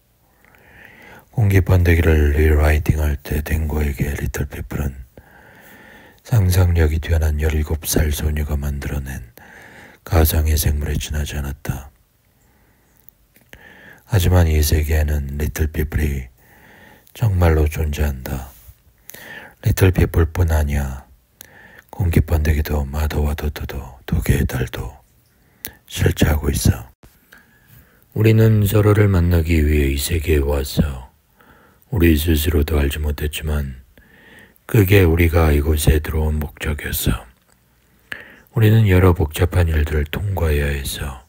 공기 번데기를 리라이팅할 때 땡고에게 리틀 피플은 상상력이 뛰어난 17살 소녀가 만들어낸 가상의 생물에 지나지 않았다. 하지만 이 세계에는 리틀 피플이 정말로 존재한다. 리틀 피플뿐 아니야. 공기 번데기도 마더와 도토도 두 개의 달도 실체하고 있어. 우리는 서로를 만나기 위해 이 세계에 왔어. 우리 스스로도 알지 못했지만 그게 우리가 이곳에 들어온 목적이었어. 우리는 여러 복잡한 일들을 통과해야 했어.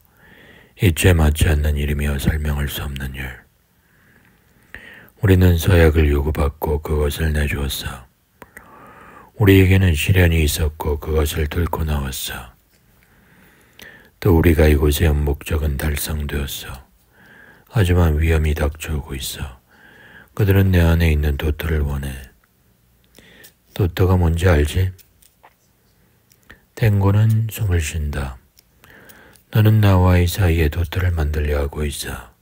이치에 맞지 않는 일이며 설명할 수 없는 일. 우리는 서약을 요구받고 그것을 내주었어. 우리에게는 시련이 있었고 그것을 뚫고 나왔어. 또 우리가 이곳에 온 목적은 달성되었어. 하지만 위험이 닥쳐오고 있어. 그들은 내 안에 있는 도토를 원해. 도토가 뭔지 알지? 땡고는 숨을 쉰다. 너는 나와의 사이에 도토를 만들려 하고 있어.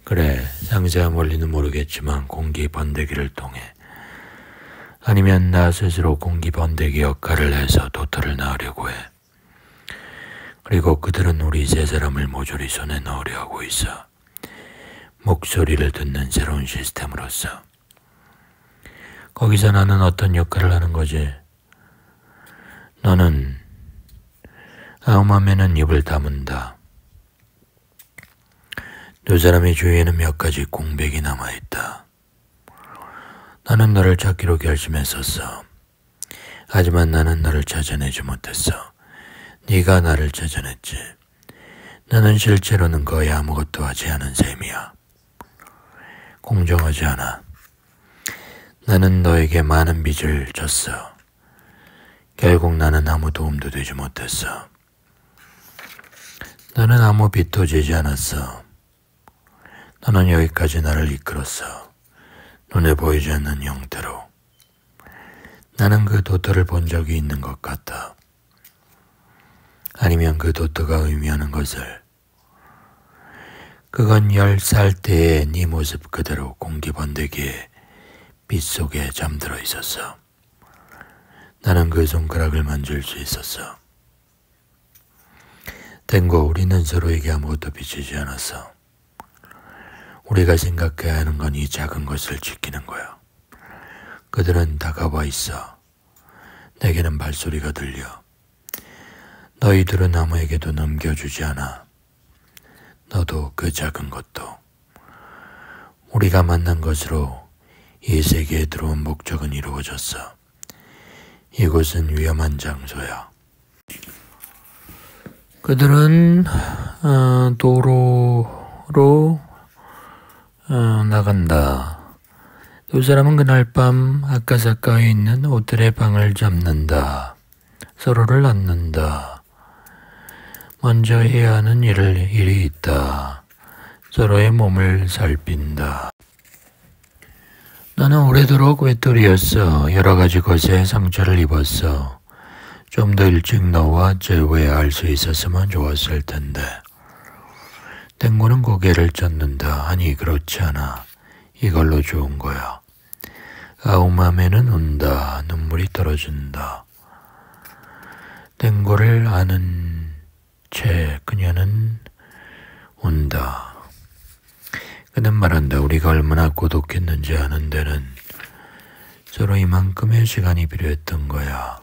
그래, 상세한 원리는 모르겠지만 공기 번데기를 통해. 아니면 나 스스로 공기 번데기 역할을 해서 도토를 낳으려고 해. 그리고 그들은 우리 세 사람을 모조리 손에 넣으려 하고 있어. 목소리를 듣는 새로운 시스템으로서. 거기서 나는 어떤 역할을 하는 거지? 너는 아우맘에는 입을 다문다. 두 사람의 주위에는 몇 가지 공백이 남아있다. 나는 너를 찾기로 결심했었어. 하지만 나는 너를 찾아내지 못했어. 네가 나를 찾아냈지. 나는 실제로는 거의 아무것도 하지 않은 셈이야. 공정하지 않아. 나는 너에게 많은 빚을 졌어. 결국 나는 아무 도움도 되지 못했어. 나는 아무 빚도 지지 않았어. 너는 여기까지 나를 이끌었어. 눈에 보이지 않는 형태로. 나는 그 도토를 본 적이 있는 것 같아. 아니면 그 도토가 의미하는 것을. 그건 10살 때의 네 모습 그대로 공기 번데기에 빛 속에 잠들어 있었어. 나는 그 손가락을 만질 수 있었어. 땡고, 우리는 서로에게 아무것도 비치지 않았어. 우리가 생각해야 하는 건 이 작은 것을 지키는 거야. 그들은 다가와 있어. 내게는 발소리가 들려. 너희들은 아무에게도 넘겨주지 않아. 너도 그 작은 것도. 우리가 만난 것으로 이 세계에 들어온 목적은 이루어졌어. 이곳은 위험한 장소야. 그들은 도로로 나간다. 두 사람은 그날 밤 아카사카에 있는 호텔의 방을 잡는다. 서로를 안는다. 먼저 해야 하는 일이 있다. 서로의 몸을 살핀다. 나는 오래도록 외톨이였어. 여러 가지 것에 상처를 입었어. 좀 더 일찍 너와 재회할 수 있었으면 좋았을 텐데. 땡고는 고개를 젓는다. 아니, 그렇지 않아. 이걸로 좋은 거야. 아우맘에는 운다. 눈물이 떨어진다. 땡고를 아는 채 그녀는 운다. 그는 말한다. 우리가 얼마나 고독했는지 아는 데는 서로 이만큼의 시간이 필요했던 거야.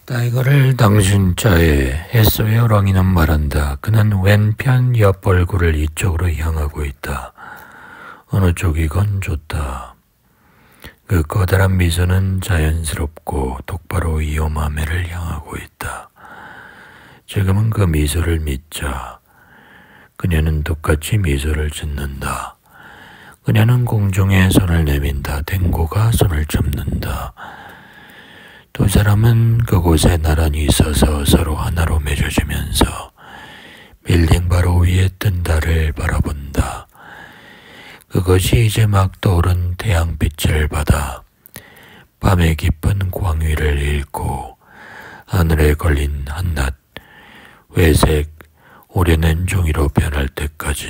타이거를 당신 차에 했어의 호랑이는 말한다. 그는 왼편 옆 얼굴을 이쪽으로 향하고 있다. 어느 쪽이건 좋다. 그 커다란 미소는 자연스럽고 똑바로 이오마메를 향하고 있다. 지금은 그 미소를 믿자. 그녀는 똑같이 미소를 짓는다. 그녀는 공중에 손을 내민다. 댕고가 손을 잡는다. 두 사람은 그곳에 나란히 서서 서로 하나로 맺어지면서 빌딩 바로 위에 뜬 달을 바라본다. 그것이 이제 막 떠오른 태양빛을 받아 밤의 깊은 광위를 잃고 하늘에 걸린 한낱 회색 오려낸 종이로 변할 때까지